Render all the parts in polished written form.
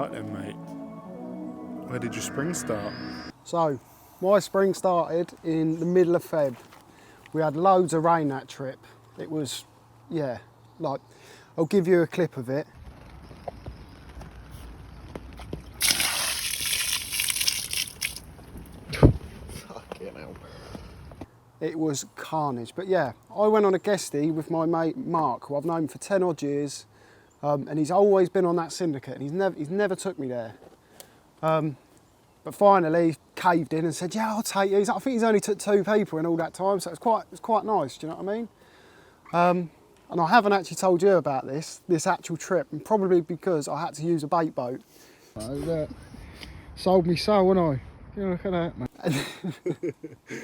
Right then, mate. Where did your spring start? So, my spring started in the middle of Feb. We had loads of rain that trip. It was, yeah, like, I'll give you a clip of it. Fucking hell. It was carnage. But yeah, I went on a guestie with my mate Mark, who I've known for 10 odd years, and he's always been on that syndicate, and he's never took me there. But finally, he caved in and said, "Yeah, I'll take you." I think he's only took 2 people in all that time, so it's quite nice. Do you know what I mean? And I haven't actually told you about this actual trip, and probably because I had to use a bait boat. That sold me soul, wouldn't I? Look at that, man.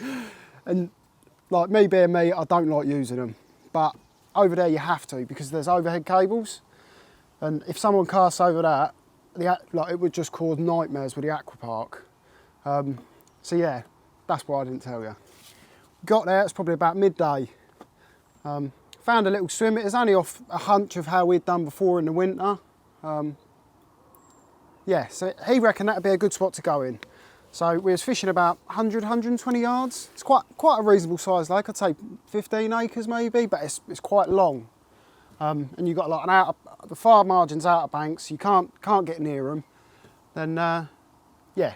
And like me being me, I don't like using them, but over there you have to because there's overhead cables, and if someone casts over that, it would just cause nightmares with the aqua park. So yeah, that's why I didn't tell you. Got there, it's probably about midday. Found a little swim. It was only off a hunch of how we'd done before in the winter. Yeah, so he reckoned that'd be a good spot to go in. So we was fishing about 100, 120 yards. It's quite a reasonable size lake. I'd say 15 acres maybe, but it's quite long. And you've got like the far margins out of banks. You can't get near them. Then yeah,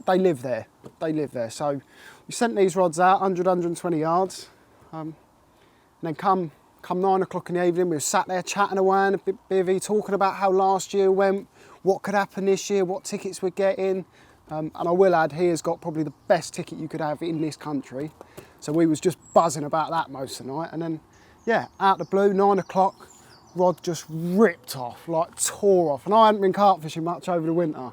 they live there. They live there. So we sent these rods out 100, 120 yards. And then come 9 o'clock in the evening, we were sat there chatting away and a bit bivvy, talking about how last year went, what could happen this year, what tickets we're getting. And I will add, he has got probably the best ticket you could have in this country. So we was just buzzing about that most of the night. And then, yeah, out the blue, 9 o'clock, rod just ripped off, like tore off. And I hadn't been carp fishing much over the winter.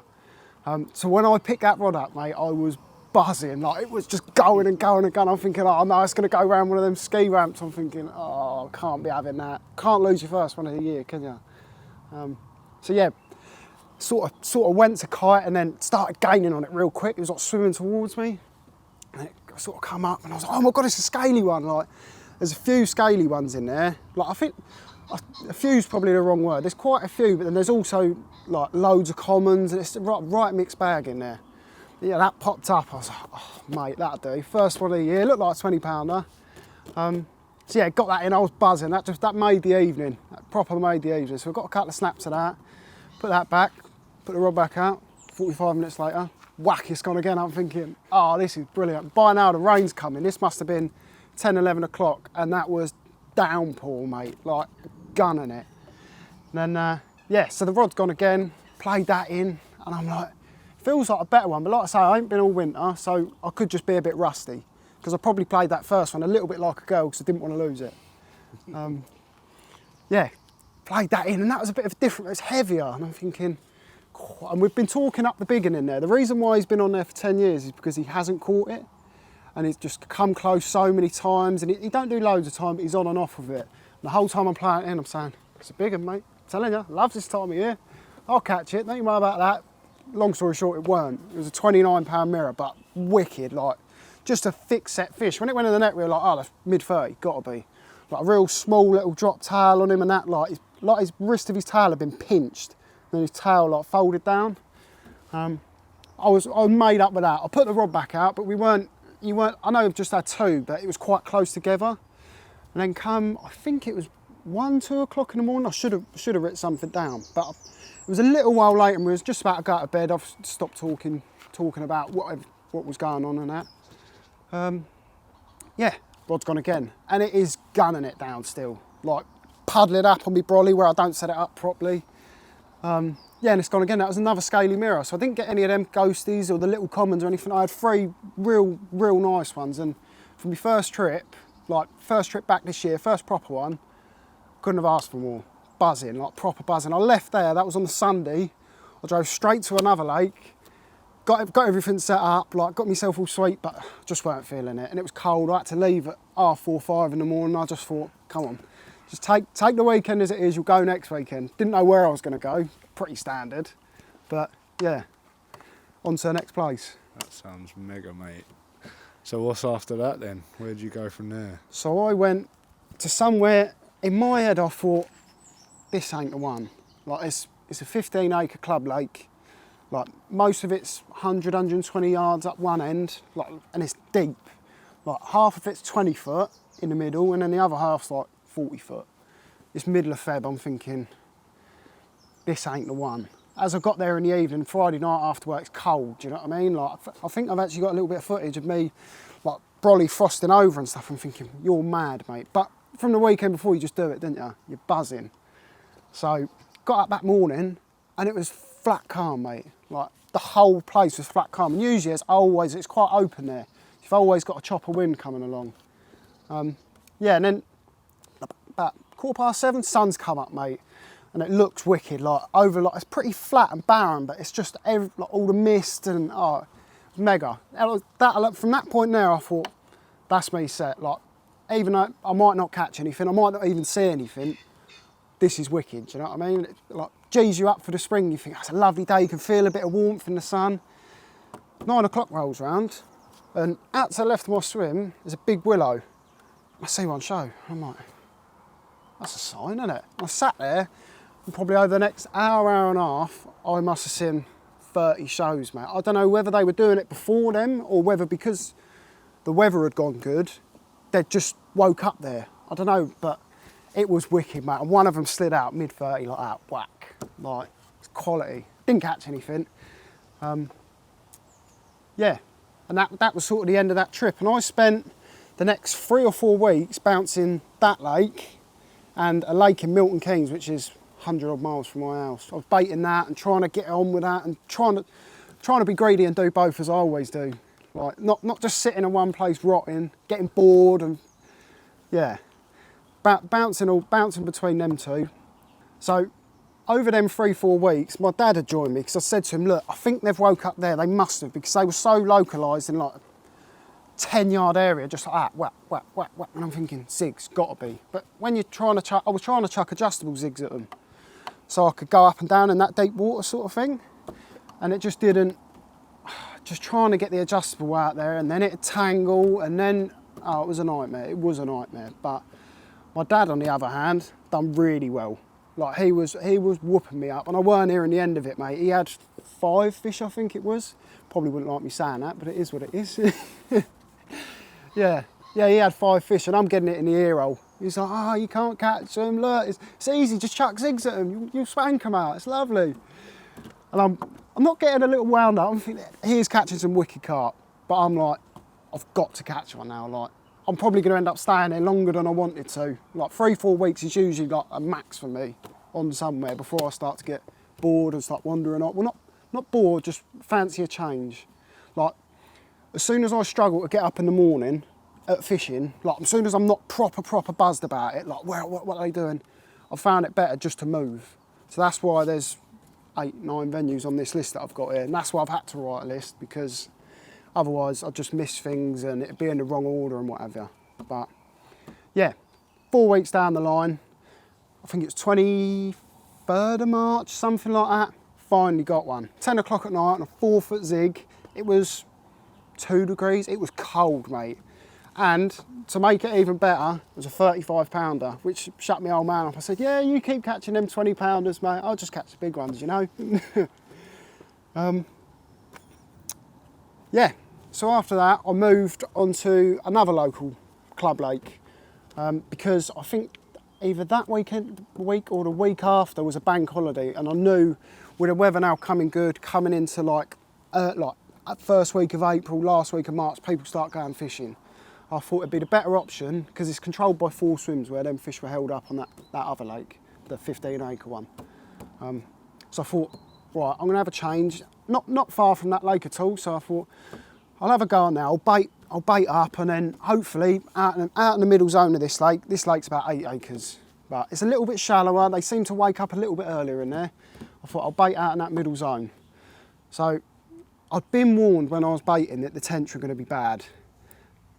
So when I picked that rod up, mate, I was buzzing. Like, it was just going and going and going. I'm thinking, oh no, it's going to go around one of them ski ramps. I'm thinking, oh, can't be having that. Can't lose your first one of the year, can you? So yeah, sort of went to kite and then started gaining on it real quick. It was like swimming towards me. And it sort of come up and I was like, oh my God, it's a scaly one. Like, there's a few scaly ones in there. Like, I think a few's probably the wrong word. There's quite a few, but then there's also like loads of commons and it's a right mixed bag in there. Yeah, that popped up. I was like, oh, mate, that'll do. First one of the year, looked like a 20 pounder. So yeah, got that in, I was buzzing. That made the evening, that proper made the evening. So we got a couple of snaps of that, put that back, put the rod back out. 45 minutes later, whack, it's gone again. I'm thinking, oh, this is brilliant. By now the rain's coming. This must have been 10, 11 o'clock and that was downpour, mate, like gunning it. And then, yeah, so the rod's gone again, played that in and I'm like, feels like a better one, but like I say, I ain't been all winter, so I could just be a bit rusty because I probably played that first one a little bit like a girl because I didn't want to lose it. Yeah, played that in and that was a bit of a different, it's heavier and I'm thinking, oh, and we've been talking up the biggin in there. The reason why he's been on there for 10 years is because he hasn't caught it and he's just come close so many times and he don't do loads of time, but he's on and off with it. And the whole time I'm playing it in, I'm saying, it's a big one, mate. I'm telling you, loves this time of year. I'll catch it, don't you worry about that. Long story short, it weren't. It was a 29-pound mirror, but wicked, like just a thick set fish. When it went in the net, we were like, oh, that's mid-30, gotta be. Like a real small little drop tail on him and that, like his wrist of his tail had been pinched and his tail like folded down. I was made up with that. I put the rod back out, but you weren't, I know I've just had 2, but it was quite close together. And then come, I think it was 1, 2 o'clock in the morning, I should have written something down, but it was a little while later and we was just about to go to bed. I've stopped talking about what was going on and that. Yeah, rod's gone again. And it is gunning it down still. Like puddling up on me brolly where I don't set it up properly. Yeah, and it's gone again. That was another scaly mirror. So I didn't get any of them ghosties or the little commons or anything. I had 3 real nice ones. And for my first trip back this year, first proper one, couldn't have asked for more. Buzzing, like proper buzzing. I left there, that was on the Sunday. I drove straight to another lake, got everything set up, like got myself all sweet, but just weren't feeling it. And it was cold, I had to leave at 4, 5 in the morning. I just thought, come on, just take the weekend as it is, you'll go next weekend. Didn't know where I was gonna go, pretty standard. But yeah, on to the next place. That sounds mega, mate. So what's after that then? Where'd you go from there? So I went to somewhere, in my head I thought, this ain't the one. Like it's a 15-acre club lake. Like most of it's 100, 120 yards up one end, like, and it's deep. Like half of it's 20 foot in the middle, and then the other half's like 40 foot. It's middle of Feb, I'm thinking, this ain't the one. As I got there in the evening, Friday night after work, it's cold, do you know what I mean? Like, I think I've actually got a little bit of footage of me, like, brolly frosting over and stuff. I'm thinking, you're mad, mate. But from the weekend before, you just do it, didn't you? You're buzzing. So, got up that morning, and it was flat calm, mate. Like, the whole place was flat calm. And usually, it's quite open there. You've always got a chop of wind coming along. Yeah, and then about 7:15, sun's come up, mate. And it looks wicked, like it's pretty flat and barren, but it's just like, all the mist and mega. From that point there, I thought, that's me set. Like, even though I might not catch anything, I might not even see anything, this is wicked, do you know what I mean? It, like, G's you up for the spring, you think, it's a lovely day, you can feel a bit of warmth in the sun. 9 o'clock rolls round, and out to the left of my swim, there's a big willow. I see one show, I'm like, that's a sign, isn't it? I sat there, and probably over the next hour and a half, I must have seen 30 shows, mate. I don't know whether they were doing it before them or whether because the weather had gone good, they'd just woke up there. I don't know, but it was wicked, mate. And one of them slid out mid-30 like that, whack. Like, it's quality. Didn't catch anything. Yeah, and that was sort of the end of that trip. And I spent the next 3 or 4 weeks bouncing that lake and a lake in Milton Keynes, which is 100 odd miles from my house. I was baiting that and trying to get on with that and trying to be greedy and do both as I always do. Like, not just sitting in one place rotting, getting bored, and yeah, bouncing between them two. So over them 3-4 weeks, my dad had joined me because I said to him, look, I think they've woke up there. They must have, because they were so localised in like a 10-yard area, just like that, whack, whack, whack, whack. And I'm thinking, zigs, gotta be. But when you're trying to chuck, I was trying to chuck adjustable zigs at them, so I could go up and down in that deep water sort of thing. And it just didn't, just trying to get the adjustable out there, and then it'd tangle, and then, oh, it was a nightmare. It was a nightmare. But my dad, on the other hand, done really well. Like, he was whooping me up, and I weren't hearing the end of it, mate. He had 5 fish, I think it was. Probably wouldn't like me saying that, but it is what it is. Yeah, he had 5 fish, and I'm getting it in the ear hole. He's like, oh, you can't catch them, look, it's easy, just chuck zigs at them, you'll spank them out, it's lovely. And I'm not getting a little wound up, I'm thinking, he's catching some wicked carp, but I'm like, I've got to catch one now. Like, I'm probably going to end up staying there longer than I wanted to. Like 3-4 weeks is usually like a max for me on somewhere before I start to get bored and start wandering off. Well, not bored, just fancy a change. Like, as soon as I struggle to get up in the morning at fishing, like as soon as I'm not proper buzzed about it, like what are they doing? I've found it better just to move. So that's why there's 8-9 venues on this list that I've got here, and that's why I've had to write a list, because otherwise I'd just miss things and it'd be in the wrong order and whatever. But yeah, 4 weeks down the line, I think it's 23rd of March, something like that, finally got one. 10 o'clock at night on a 4-foot zig. It was 2 degrees, it was cold, mate. And to make it even better, it was a 35 pounder, which shut my old man up. I said, yeah, you keep catching them 20 pounders, mate. I'll just catch the big ones, you know? Yeah, so after that, I moved onto another local club lake, because I think either that week or the week after was a bank holiday, and I knew with the weather now coming good, coming into like first week of April, last week of March, people start going fishing. I thought it'd be the better option, because it's controlled by 4 swims where them fish were held up on that other lake, the 15-acre one. So I thought, right, I'm gonna have a change, not far from that lake at all. So I thought, I'll have a go on there. I'll bait up, and then hopefully out in the middle zone of this lake's about 8 acres, but it's a little bit shallower. They seem to wake up a little bit earlier in there. I thought I'll bait out in that middle zone. So I'd been warned when I was baiting that the tench were going to be bad.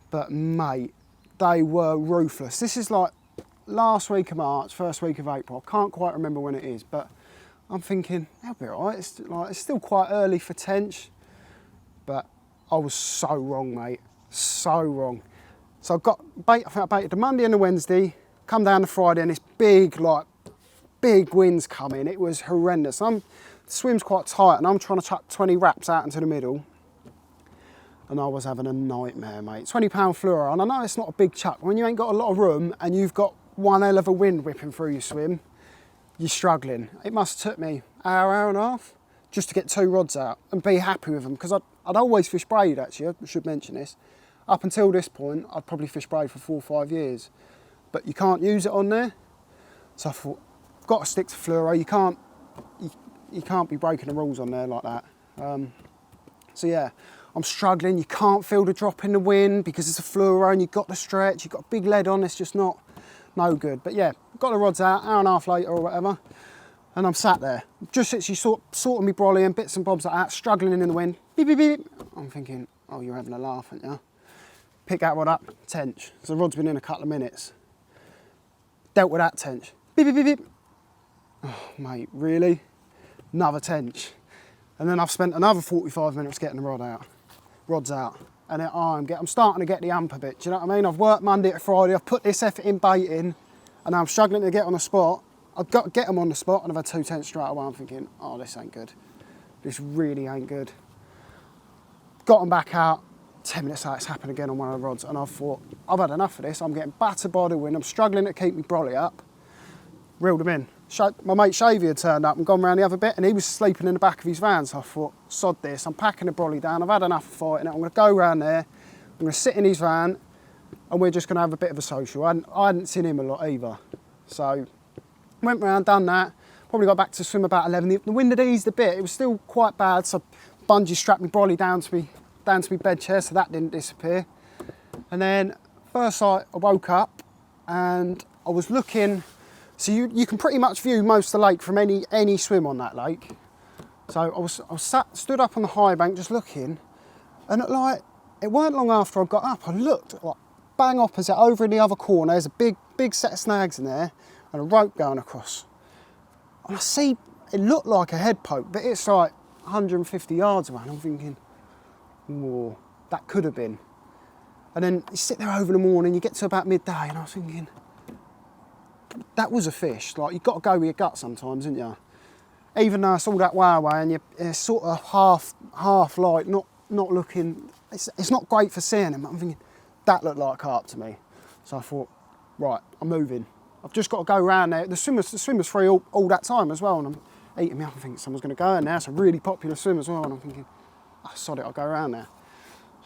But mate, they were ruthless. This is like last week of March, first week of April. I can't quite remember when it is, but I'm thinking, they'll be all right. It's still quite early for tench, but I was so wrong, mate. So wrong. So I got bait. I think I baited the Monday and the Wednesday, come down the Friday, and this big big winds coming. It was horrendous. The swim's quite tight and I'm trying to chuck 20 wraps out into the middle. And I was having a nightmare, mate. £20 fluoro, and I know it's not a big chuck. When you ain't got a lot of room and you've got one hell of a wind whipping through your swim, you're struggling. It must have took me an hour and a half just to get 2 rods out and be happy with them, because I'd always fish braid, actually, I should mention this. Up until this point, I'd probably fished braid for 4 or 5 years, but you can't use it on there. So I thought, I've got to stick to fluoro. You can't be breaking the rules on there like that. So yeah, I'm struggling. You can't feel the drop in the wind because it's a fluoro and you've got the stretch, you've got a big lead on, it's just no good. But yeah, got the rods out, hour and a half later or whatever, and I'm sat there, just literally sorting me brolly and bits and bobs like that, struggling in the wind, beep, beep, beep. I'm thinking, oh, you're having a laugh, aren't you? Pick that one up, tench. So the rod's been in a couple of minutes. Dealt with that tench, beep, beep, beep, beep. Oh, mate, really? Another tench. And then I've spent another 45 minutes getting the rods out. And I'm starting to get the ump a bit, do you know what I mean? I've worked Monday to Friday, I've put this effort in baiting, and I'm struggling to get on the spot. I've got to get them on the spot, and I've had 2 tenths straight away. I'm thinking, oh, this ain't good. This really ain't good. Got them back out, 10 minutes later, it's happened again on one of the rods, and I thought, I've had enough of this. I'm getting battered by the wind, I'm struggling to keep my brolly up. Reeled them in. My mate Shavy had turned up and gone round the other bit, and he was sleeping in the back of his van, so I thought, sod this, I'm packing the brolly down, I've had enough of fighting it, I'm going to go round there, I'm going to sit in his van, and we're just going to have a bit of a social. I hadn't seen him a lot either. So, went round, done that, probably got back to swim about 11. The wind had eased a bit, it was still quite bad, so bungee strapped my brolly down to my bed chair, so that didn't disappear. And then, first sight, I woke up, and I was looking. So you can pretty much view most of the lake from any swim on that lake. So I was stood up on the high bank just looking, and it weren't long after I got up, I looked like bang opposite over in the other corner. There's a big set of snags in there and a rope going across. And I see it looked like a head poke, but it's like 150 yards away. And I'm thinking, whoa, that could have been. And then you sit there over the morning, you get to about midday, and I was thinking, that was a fish. Like, you've got to go with your gut sometimes, haven't you? Even though it's all that way away and you're sort of half light, not looking, it's not great for seeing them. I'm thinking, that looked like carp to me. So I thought, right, I'm moving. I've just got to go round there. The swim was free all that time as well, and I'm eating me up. I'm thinking someone's going to go in there. It's a really popular swim as well, and I'm thinking, oh, sod it, I'll go around there.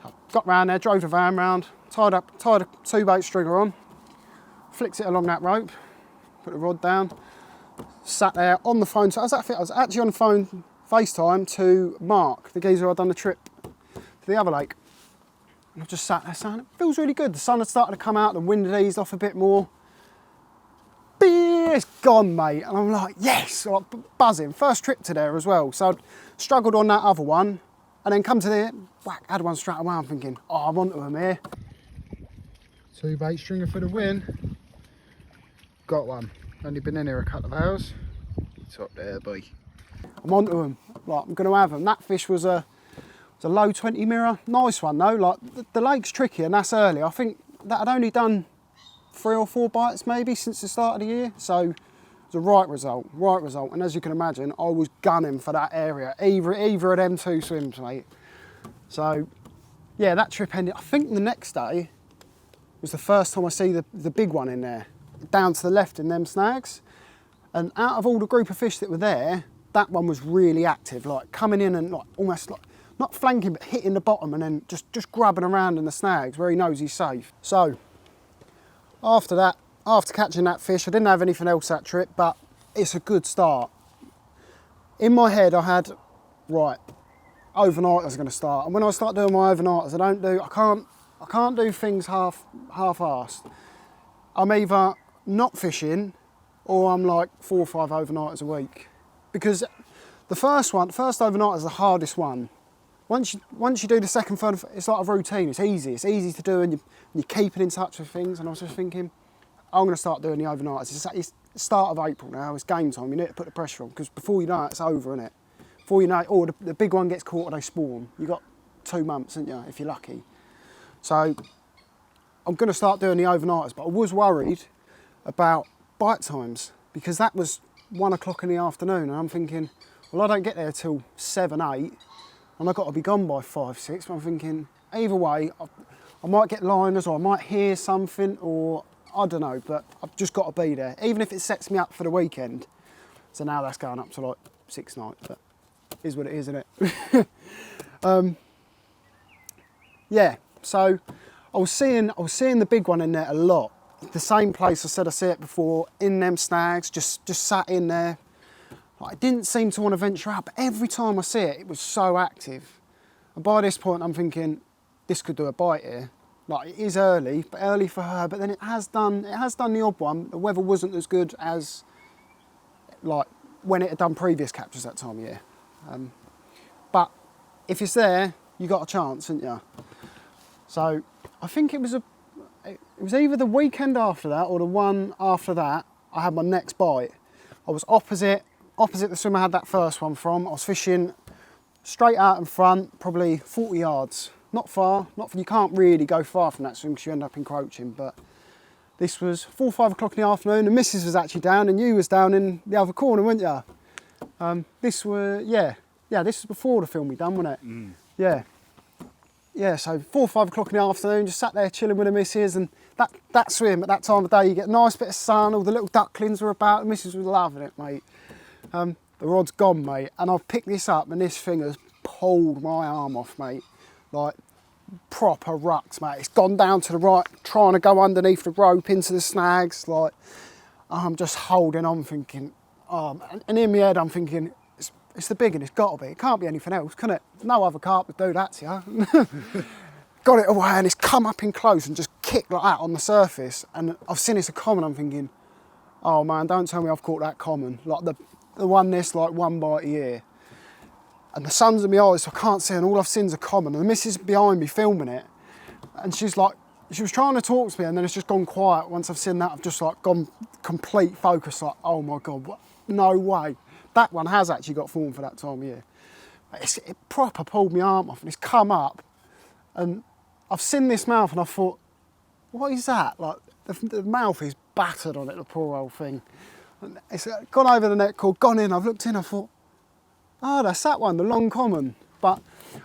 So I got round there, drove the van round, tied a 2-bait stringer on, flicked it along that rope, put the rod down, sat there on the phone. So I was actually on the phone, FaceTime, to Mark, the geezer I'd done the trip to the other lake. And I just sat there saying, it feels really good. The sun had started to come out, the wind had eased off a bit more. It's gone, mate. And I'm like, yes, like buzzing. First trip to there as well. So I'd struggled on that other one, and then come to there, whack, had one straight away. I'm thinking, oh, I'm onto him here. 2-bait stringer for the win. Got one. Only been in here a couple of hours. Top there, boy. I'm onto him. Like, I'm going to have him. That fish was a low 20 mirror. Nice one though. Like, the lake's tricky, and that's early. I think that had only done 3 or 4 bites maybe since the start of the year. So it was a right result. And as you can imagine, I was gunning for that area. Either of them 2 swims, mate. So yeah, that trip ended. I think the next day was the first time I see the big one in there, down to the left in them snags. And out of all the group of fish that were there, that one was really active, like coming in and like almost like not flanking but hitting the bottom, and then just grabbing around in the snags where he knows he's safe. So after that, after catching that fish, I didn't have anything else that trip, but it's a good start. In my head I had, right, overnighters are going to start, and when I start doing my overnighters, I can't do things half-assed. I'm either not fishing, or I'm like 4 or 5 overnighters a week. Because the first overnight is the hardest one. Once you do the second, third, it's like a routine. It's easy to do, and you're keeping in touch with things. And I was just thinking, I'm going to start doing the overnighters. It's the start of April now. It's game time. You need to put the pressure on, because before you know it, it's over, isn't it? Before you know it, or the big one gets caught or they spawn. You got 2 months, haven't you, if you're lucky. So I'm going to start doing the overnighters, but I was worried about bite times, because that was 1 o'clock in the afternoon, and I'm thinking, well, I don't get there till 7, 8, and I've got to be gone by 5, 6. But I'm thinking, either way, I might get liners, or I might hear something, or I don't know, but I've just got to be there, even if it sets me up for the weekend. So now that's going up to like 6 nights, but it is what it is, isn't it? Yeah, so I was seeing the big one in there a lot. The same place I said I see it before, in them snags, just sat in there. Like, I didn't seem to want to venture out, but every time I see it, it was so active. And by this point, I'm thinking, this could do a bite here. Like, it is early, but early for her, but then it has done the odd one. The weather wasn't as good as, like, when it had done previous captures that time of year. But if it's there, you got a chance, haven't you? So I think it was either the weekend after that or the one after that I had my next bite. I was opposite the swim I had that first one from. I was fishing straight out in front, probably 40 yards. Not far, you can't really go far from that swim because you end up encroaching, but this was 4 or 5 o'clock in the afternoon. The missus was actually down and you was down in the other corner, weren't you? This was before the film we done, wasn't it? Mm. Yeah, so 4 or 5 o'clock in the afternoon, just sat there chilling with the missus, and that swim at that time of day, you get a nice bit of sun, all the little ducklings were about, the missus was loving it, mate. The rod's gone, mate, and I've picked this up and this thing has pulled my arm off, mate. Like, proper rucks, mate. It's gone down to the right, trying to go underneath the rope into the snags, like, I'm just holding on thinking, and in my head I'm thinking, it's the big one, it's got to be. It can't be anything else, can it? No other carp would do that to you. Got it away and it's come up in close and just kicked like that on the surface. And I've seen it's a common, I'm thinking, oh man, don't tell me I've caught that common. Like the one this, like one bite a year. And the sun's in my eyes, so I can't see, and all I've seen is a common. And the missus behind me filming it. And she's like, she was trying to talk to me and then it's just gone quiet. Once I've seen that, I've just like gone complete focus, like, oh my God, what? No way. That one has actually got form for that time of year. It proper pulled my arm off and it's come up and I've seen this mouth and I thought, what is that? Like the mouth is battered on it, the poor old thing. And it's gone over the net cord, gone in, I've looked in, I thought, oh, that's that one, the long common. But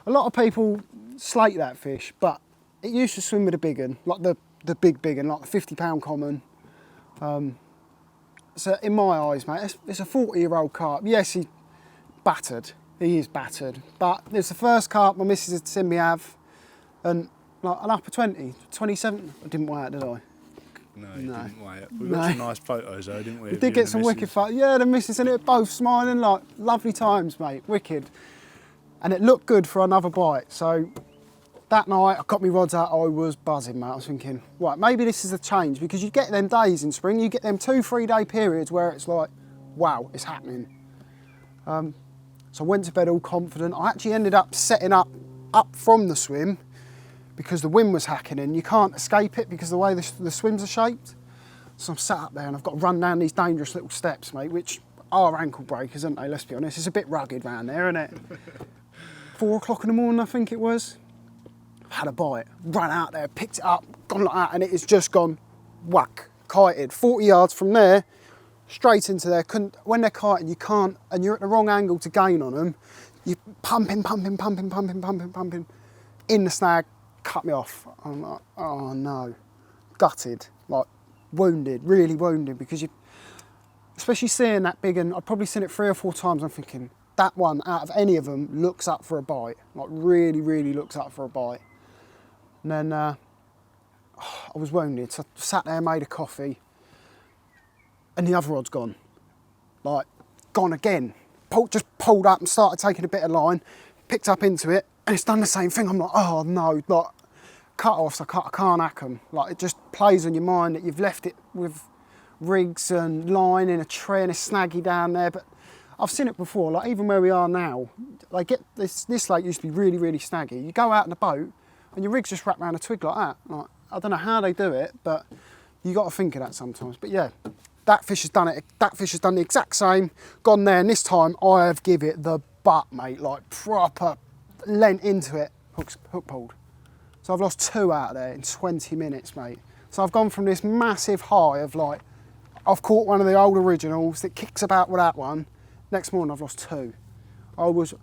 a lot of people slate that fish, but it used to swim with a big one, like the big one, like the 50-pound common. So in my eyes, mate, it's a 40-year-old carp. Yes, he's battered. He is battered. But it's the first carp my missus had seen me have, and like an upper 20, 27. I didn't weigh it, did I? No, you didn't weigh it. We got some nice photos though, didn't we? We did get some wicked photos. Yeah, the missus and it both smiling, like lovely times, mate. Wicked. And it looked good for another bite. So that night, I got my rods out, I was buzzing, mate. I was thinking, right, maybe this is a change, because you get them days in spring, you get them 2-3 day periods where it's like, wow, it's happening. So I went to bed all confident. I actually ended up setting up from the swim because the wind was hacking in. You can't escape it because of the way the swims are shaped. So I'm sat up there and I've got to run down these dangerous little steps, mate, which are ankle breakers, aren't they? Let's be honest. It's a bit rugged round there, isn't it? 4 o'clock in the morning, I think it was. Had a bite, ran out there, picked it up, gone like that, and it has just gone whack, kited. 40 yards from there, straight into there. When they're kiting, you can't, and you're at the wrong angle to gain on them. You're pumping, in the snag, cut me off. I'm like, oh no, gutted, like wounded, really wounded, because you, especially seeing that big, and I've probably seen it 3 or 4 times, I'm thinking, that one out of any of them looks up for a bite, like really, really looks up for a bite. And then I was wounded, so I sat there, made a coffee, and the other rod's gone. Like, gone again. Just pulled up and started taking a bit of line, picked up into it, and it's done the same thing. I'm like, oh no, like, cut-offs, I can't hack them. Like, it just plays on your mind that you've left it with rigs and line in a tree and a snaggy down there, but I've seen it before, like even where we are now, like this lake used to be really, really snaggy. You go out in the boat and your rig's just wrapped around a twig like that. Like, I don't know how they do it, but you got to think of that sometimes. But yeah, that fish has done it. That fish has done the exact same, gone there, and this time I have give it the butt, mate, like proper lent into it, hook pulled. So I've lost 2 out of there in 20 minutes, mate. So I've gone from this massive high of like, I've caught one of the old originals that kicks about with that one. Next morning I've lost 2. I was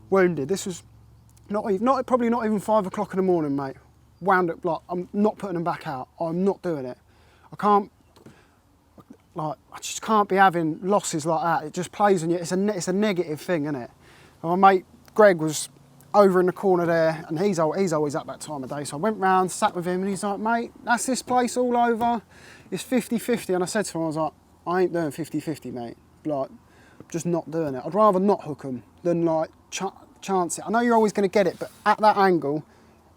wounded. This was probably not even 5 o'clock in the morning, mate. Wound up, like, I'm not putting them back out. I'm not doing it. I just can't be having losses like that. It just plays on you. It's a negative thing, isn't it? And my mate Greg was over in the corner there, and he's always up that time of day. So I went round, sat with him, and he's like, mate, that's this place all over. It's 50-50. And I said to him, I was like, I ain't doing 50-50, mate. Like, just not doing it. I'd rather not hook them than like chance it. I know you're always going to get it, but at that angle,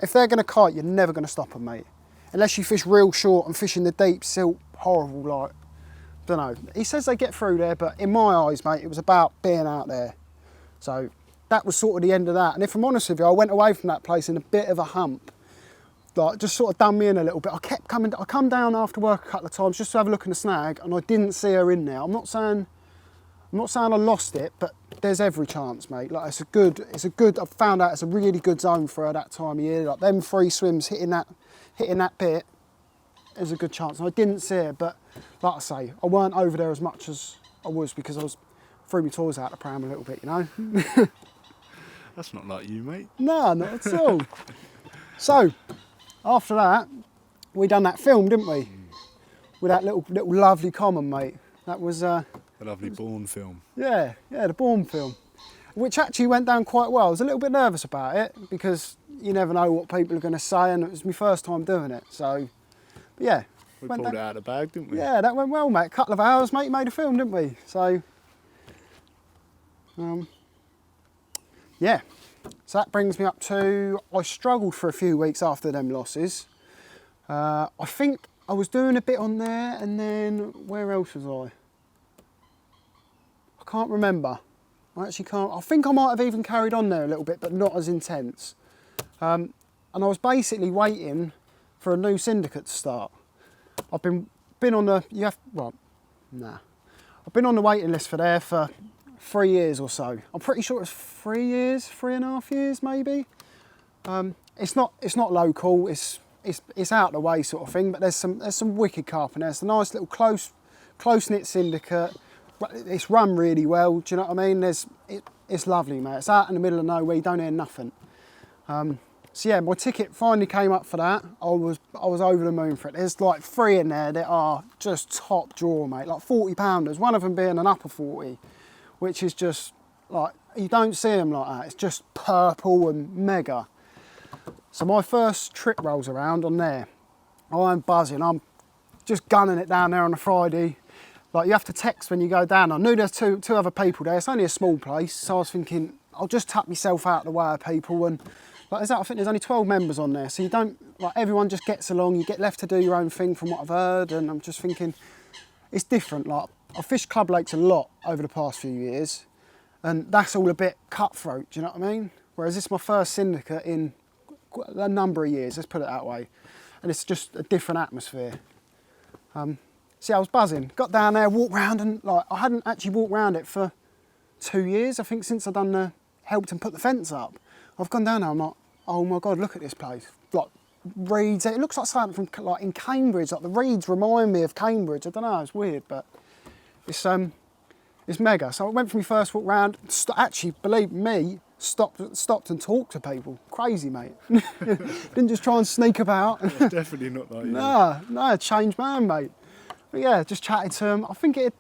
if they're going to kite, you're never going to stop them, mate. Unless you fish real short and fish in the deep silt, horrible, like, don't know. He says they get through there, but in my eyes, mate, it was about being out there. So that was sort of the end of that. And if I'm honest with you, I went away from that place in a bit of a hump. Like, just sort of done me in a little bit. I come down after work a couple of times just to have a look in the snag, and I didn't see her in there. I'm not saying I lost it, but there's every chance, mate. Like, it's a good, I've found out it's a really good zone for her that time of year. Like, them 3 swims hitting that bit, there's a good chance. And I didn't see her, but like I say, I weren't over there as much as I was because I threw my toys out the pram a little bit, you know? That's not like you, mate. No, not at all. So, after that, we done that film, didn't we? With that little lovely common, mate. That was... A lovely Bourne film. Yeah, the Bourne film, which actually went down quite well. I was a little bit nervous about it because you never know what people are going to say, and it was my first time doing it. So, but yeah. We pulled it out of the bag, didn't we? Yeah, that went well, mate. A couple of hours, mate, made a film, didn't we? So, yeah. So that brings me up to, I struggled for a few weeks after them losses. I think I was doing a bit on there, and then where else was I? I can't remember. I actually can't. I think I might have even carried on there a little bit, but not as intense. And I was basically waiting for a new syndicate to start. I've been on the I've been on the waiting list for 3 years or so. I'm pretty sure it's 3 years, 3.5 years maybe. It's not local. It's out of the way sort of thing. But there's some wicked carp in there. It's a nice little close knit syndicate. It's run really well. Do you know what I mean? It's lovely, mate. It's out in the middle of nowhere. You don't hear nothing. So yeah, my ticket finally came up for that. I was over the moon for it. There's like 3 in there that are just top draw, mate. Like 40 pounders. One of them being an upper 40, which is just like, you don't see them like that. It's just purple and mega. So my first trip rolls around on there. I'm buzzing. I'm just gunning it down there on a Friday. Like, you have to text when you go down. I knew there's two other people there. It's only a small place, so I was thinking I'll just tuck myself out of the way of people. And like, I think there's only 12 members on there, so you don't, like, everyone just gets along. You get left to do your own thing from what I've heard, and I'm just thinking it's different. Like, I've fished club lakes a lot over the past few years, and that's all a bit cutthroat. Do you know what I mean? Whereas this is my first syndicate in a number of years. Let's put it that way, and it's just a different atmosphere. So yeah, I was buzzing. Got down there, walked round, and like, I hadn't actually walked round it for 2 years. I think since I'd helped and put the fence up. I've gone down there. I'm like, oh my God, look at this place. Like, reeds. It looks like something from like in Cambridge. Like, the reeds remind me of Cambridge. I don't know. It's weird, but it's mega. So I went for my first walk round. Actually, believe me, stopped and talked to people. Crazy, mate. Didn't just try and sneak about. Definitely not like you. No, changed man, mate. But yeah, just chatted to them. I think the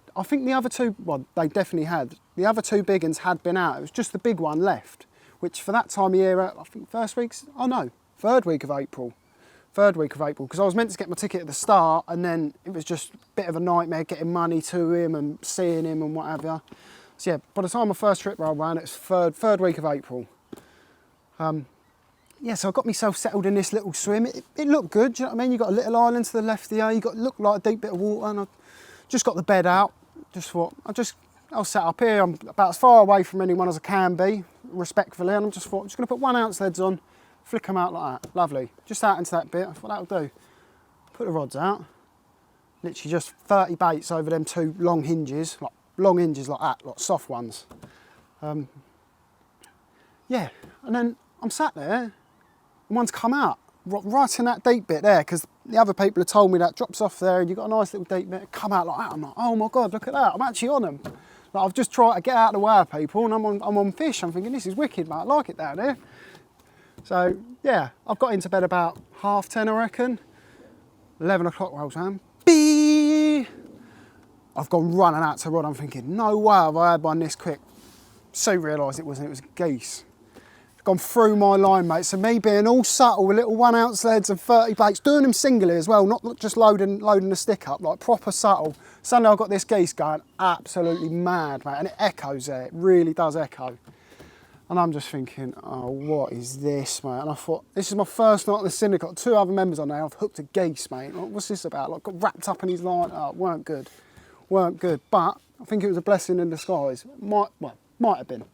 other two, well, they definitely had. The other 2 big ones had been out. It was just the big one left, which for that time of year, I think third week of April. 3rd week of April, because I was meant to get my ticket at the start, and then it was just a bit of a nightmare getting money to him and seeing him and whatever. So yeah, by the time my first trip rolled around, it's third week of April. Yeah, so I got myself settled in this little swim. It looked good, do you know what I mean? You've got a little island to the left there, looked like a deep bit of water, and I just got the bed out. Just thought, I'll set up here. I'm about as far away from anyone as I can be, respectfully, and I just thought, I'm just going to put 1 ounce leads on, flick them out like that. Lovely. Just out into that bit. I thought that'll do. Put the rods out. Literally just 30 baits over them 2 long hinges like that, like soft ones. Yeah, and then I'm sat there, and one's come out. right in that deep bit there, because the other people have told me that drops off there and you've got a nice little deep bit, come out like that. I'm like, oh my God, look at that, I'm actually on them. Like, I've just tried to get out of the way of people and I'm on fish. I'm thinking, this is wicked, mate, I like it down here. So yeah, I've got into bed about 10:30, I reckon. 11 o'clock rolls around. Beep! I've gone running out to rod. I'm thinking, no way have I had one this quick. Soon realised it wasn't, it was geese. Gone through my line, mate. So me being all subtle with little 1 ounce leads and 30 baits, doing them singly as well, not just loading the stick up, like proper subtle. Suddenly I've got this geese going absolutely mad, mate, and it echoes there, it really does echo. And I'm just thinking, oh, what is this, mate? And I thought, this is my first night on the syndicate. Got 2 other members on there. I've hooked a geese, mate. Like, what's this about? Like, got wrapped up in his line. Oh, weren't good. Weren't good. But I think it was a blessing in disguise. Might have been.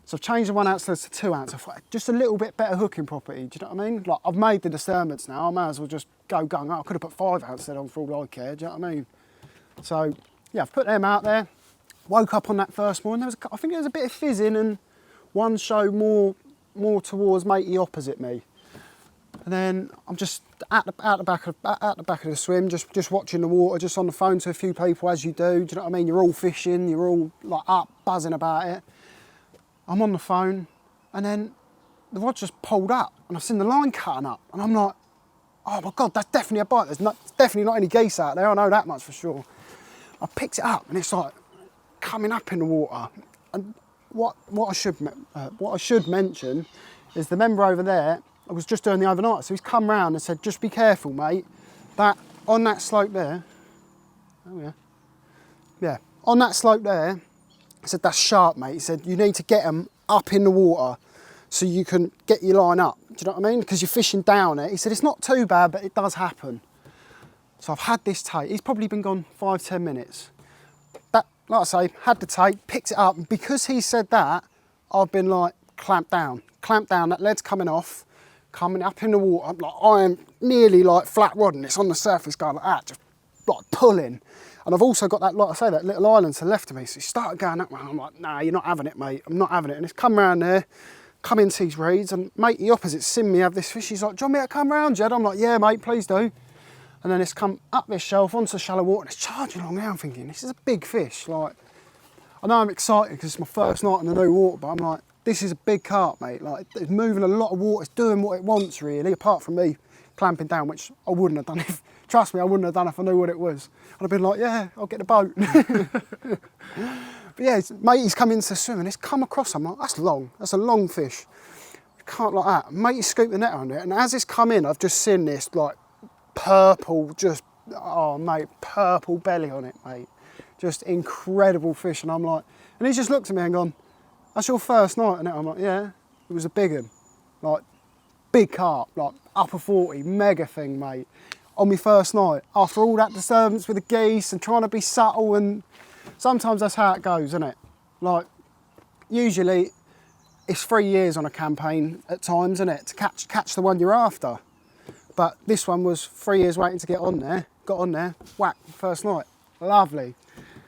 So I've changed the 1 ounce to 2 ounce. I thought, just a little bit better hooking property. Do you know what I mean? Like, I've made the disturbance now. I may as well just go gung. I could have put 5 ounce on for all I care. Do you know what I mean? So yeah, I've put them out there. Woke up on that first morning. I think there was a bit of fizzing and one showed more towards matey opposite me, and then I'm just at the back of the swim, just watching the water, just on the phone to a few people as you do. Do you know what I mean? You're all fishing, you're all like up, buzzing about it. I'm on the phone, and then the rod just pulled up, and I've seen the line cutting up, and I'm like, oh my God, that's definitely a bite. There's definitely not any geese out there. I know that much for sure. I picked it up, and it's like coming up in the water, and what I should mention is the member over there, I was just doing the overnight, so he's come round and said, just be careful, mate, that on that slope there, oh yeah, on that slope there, he said, that's sharp, mate. He said, you need to get them up in the water so you can get your line up. Do you know what I mean? Because you're fishing down it. He said, it's not too bad, but it does happen. So I've had this tape. He's probably been gone 5-10 minutes. That, like I say, had the tape, picked it up, and because he said that, I've been like, clamped down, that lead's coming off, coming up in the water. I'm like, I am nearly like flat rodding, it's on the surface going like that, just like pulling. And I've also got that, like I say, that little island to the left of me, so he started going that way. I'm like, nah, you're not having it, mate, I'm not having it. And it's come round there, come into these reeds, and mate, the opposite seen me have this fish. He's like, do you want me to come round, Jed? I'm like, yeah, mate, please do. And then it's come up this shelf onto shallow water, and it's charging along there. I'm thinking, this is a big fish. Like, I know I'm excited because it's my first night in the new water, but I'm like, this is a big carp, mate. Like, it's moving a lot of water, it's doing what it wants, really, apart from me clamping down, which I wouldn't have done if, trust me, I wouldn't have done if I knew what it was. I'd have been like, yeah, I'll get the boat. But yeah, mate, he's come into the swim and it's come across. I'm like, that's a long fish. You can't like that. Mate, he scooped the net on it, and as it's come in, I've just seen this like purple, just, oh mate, purple belly on it, mate. Just incredible fish. And I'm like, and he just looked at me and gone, that's your first night, and I'm like, yeah, it was a big one. Like, big carp, like upper 40, mega thing, mate. On my first night, after all that disturbance with the geese and trying to be subtle, and sometimes that's how it goes, isn't it? Like, usually it's 3 years on a campaign at times, isn't it, to catch the one you're after. But this one was 3 years waiting to get on there, got on there, whack, first night. Lovely.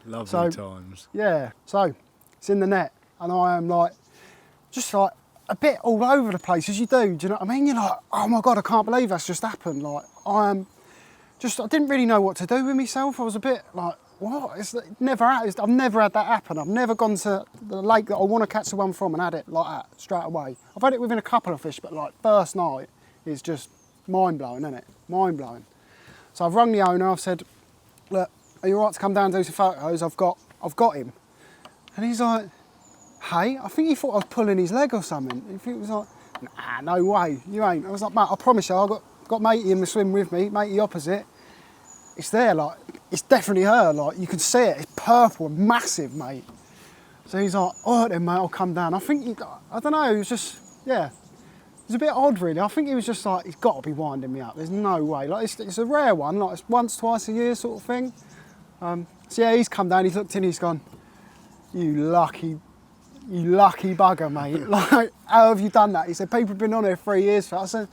Lovely times. Yeah, so it's in the net, and I am like, just like a bit all over the place, as you do you know what I mean? You're like, oh my God, I can't believe that's just happened. Like, I didn't really know what to do with myself. I was a bit like, what? I've never had that happen. I've never gone to the lake that I want to catch the one from and had it like that straight away. I've had it within a couple of fish, but like first night is just mind-blowing, isn't it? Mind-blowing. So I've rung the owner, I've said, look, are you all right to come down and do some photos? I've got him. And he's like, hey, I think he thought I was pulling his leg or something. He was like, nah, no way, you ain't. I was like, mate, I promise you, I've got matey in the swim with me, matey opposite. It's there, like, it's definitely her, like, you can see it, it's purple and massive, mate. So he's like, all right then, mate, I'll come down. I think, I don't know, it was just, yeah. It was a bit odd, really. I think he was just like, he's got to be winding me up. There's no way. Like, it's a rare one, like, it's once, twice a year sort of thing. So yeah, he's come down, he's looked in, he's gone, you lucky bugger, mate. Like, how have you done that? He said, people have been on here 3 years for us. I said,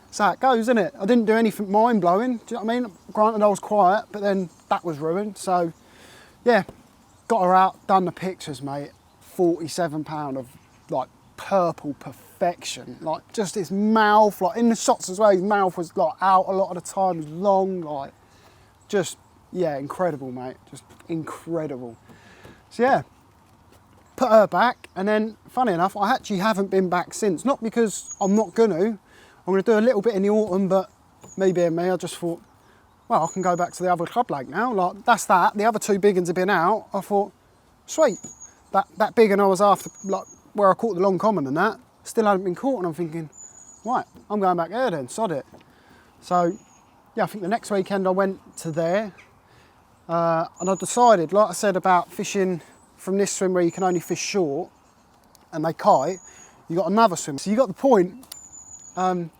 that's how it goes, isn't it? I didn't do anything mind-blowing, do you know what I mean? Granted, I was quiet, but then that was ruined. So, yeah, got her out, done the pictures, mate. £47 of, like, purple, perfection. Like just his mouth, like in the shots as well, his mouth was like out a lot of the time, it was long, like just, yeah, incredible, mate, just incredible. So yeah, put her back, and then funny enough, I actually haven't been back since, not because I'm not I'm gonna do a little bit in the autumn, but me being me, I just thought, well, I can go back to the other club lake now, like that's that, the other two big ones have been out. I thought, sweet, that big one I was after, like where I caught the long common and that, still hadn't been caught, and I'm thinking, right, I'm going back there then, sod it. So yeah, I think the next weekend I went to there, and I decided, like I said about fishing from this swim where you can only fish short and they kite, you got another swim. So you got the point,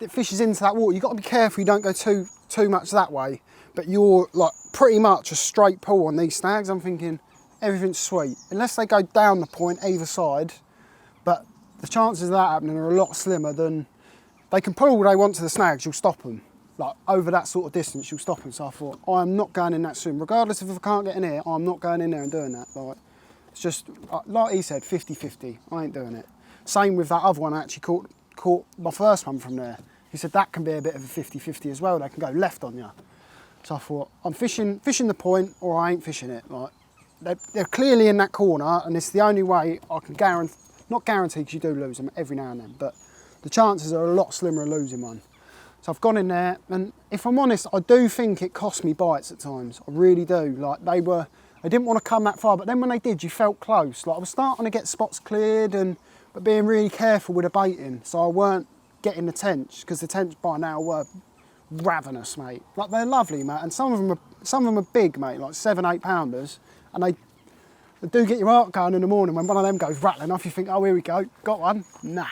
it fishes into that water. You got to be careful you don't go too much that way, but you're like pretty much a straight pull on these snags. I'm thinking everything's sweet, unless they go down the point either side, but the chances of that happening are a lot slimmer than, they can pull all they want to the snags, you'll stop them. Like over that sort of distance, you'll stop them. So I thought, I'm not going in that swim, regardless of if I can't get in here, I'm not going in there and doing that. Like, it's just, like he said, 50-50, I ain't doing it. Same with that other one I actually caught my first one from there. He said that can be a bit of a 50-50 as well, they can go left on you. So I thought, I'm fishing the point or I ain't fishing it. Like, they're clearly in that corner, and it's the only way I can guarantee, not guarantee because you do lose them every now and then, but the chances are a lot slimmer of losing one. So I've gone in there, and if I'm honest, I do think it cost me bites at times. I really do. Like they didn't want to come that far, but then when they did, you felt close. Like I was starting to get spots cleared, but being really careful with the baiting, so I weren't getting the tench, because the tench by now were ravenous, mate. Like they're lovely, mate, and some of them are big, mate, like 7-8 pounders, and they do get your heart going in the morning when one of them goes rattling off. You think, oh, here we go, got one. Nah.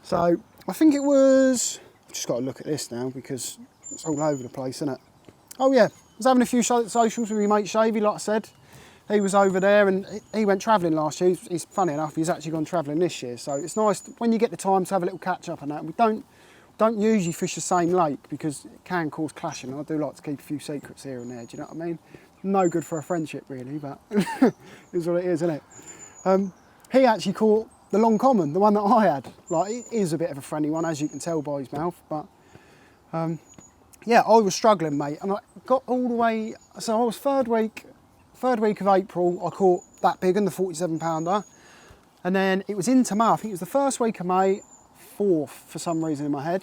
So I think it was, I've just got to look at this now because it's all over the place, isn't it? Oh yeah, I was having a few socials with my mate Shavy, like I said. He was over there and he went travelling last year. He's funny enough, he's actually gone travelling this year. So it's nice when you get the time to have a little catch up and that. We don't usually fish the same lake because it can cause clashing. I do like to keep a few secrets here and there, do you know what I mean? No good for a friendship really, but it is what it is, isn't it? He actually caught the long common, the one that I had. Like, it is a bit of a friendly one, as you can tell by his mouth, but yeah, I was struggling, mate, and I got all the way, so I was third week of April, I caught that big one, the 47 pounder, and then it was into May, I think it was the first week of May, 4th for some reason in my head,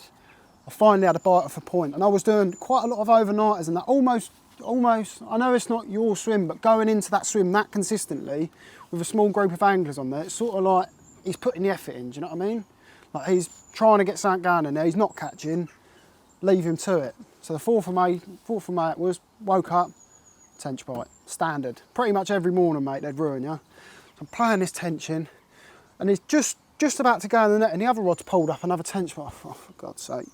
I finally had a bite off a point, and I was doing quite a lot of overnighters and that, almost, I know it's not your swim, but going into that swim that consistently with a small group of anglers on there, it's sort of like he's putting the effort in, do you know what I mean? Like he's trying to get something going in there, he's not catching, leave him to it. So the 4th of May it was, woke up, tench bite, standard. Pretty much every morning, mate, they'd ruin you. So I'm playing this tension, and he's just about to go in the net, and the other rod's pulled up another tench bite. Oh, for God's sake.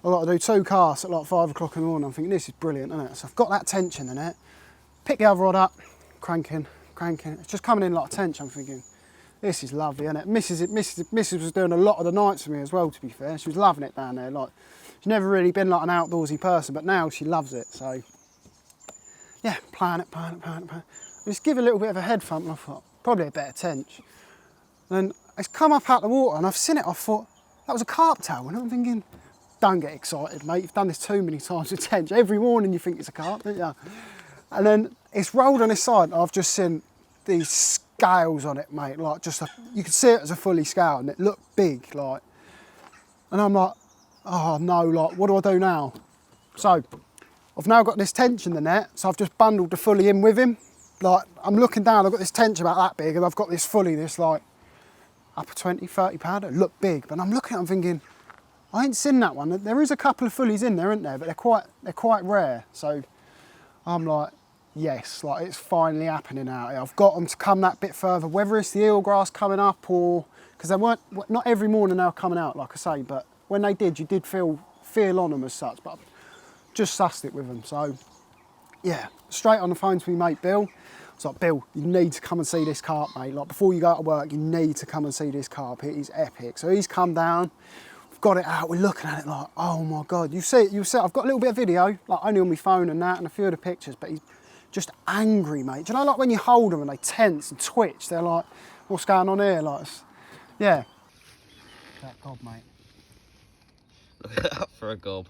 I've got to do 2 casts at like 5 o'clock in the morning. I'm thinking, this is brilliant, isn't it? So I've got that tench in the net, pick the other rod up, cranking. It's just coming in like a tench. I'm thinking, this is lovely, isn't it? Mrs was doing a lot of the nights for me as well, to be fair. She was loving it down there. Like, she's never really been like an outdoorsy person, but now she loves it. So, yeah, playing it. Just give a little bit of a head thump, and I thought, probably a better tench. And then it's come up out the water, and I've seen it, I thought, that was a carp tail, and I'm thinking, don't get excited, mate. You've done this too many times with tench. Every morning you think it's a carp, don't you? And then it's rolled on its side, and I've just seen these scales on it, mate. Like, you could see it as a fully scale, and it looked big, like. And I'm like, oh no, like, what do I do now? So, I've now got this tench in the net, so I've just bundled the fully in with him. Like, I'm looking down, I've got this tench about that big, and I've got this fully, this like, upper 20, 30 pounder. It looked big, but I'm looking at it, I'm thinking, I ain't seen that one. There is a couple of fullies in there, isn't there? But they're quite rare. So I'm like, yes, like it's finally happening out here. I've got them to come that bit further, whether it's the eelgrass coming up or, because they weren't, not every morning they were coming out, like I say, but when they did, you did feel on them as such, but I've just sussed it with them. So yeah, straight on the phone to my mate Bill. I was like, Bill, you need to come and see this carp, mate. Like, before you go to work, you need to come and see this carp. It is epic. So he's come down. Got it out, we're looking at it like, oh my God, you see it, I've got a little bit of video, like only on my phone and that, and a few of the pictures, but he's just angry, mate. Do you know, like when you hold them and they tense and twitch, they're like, what's going on here? Like, yeah. that gob, mate. Look at that for a gob.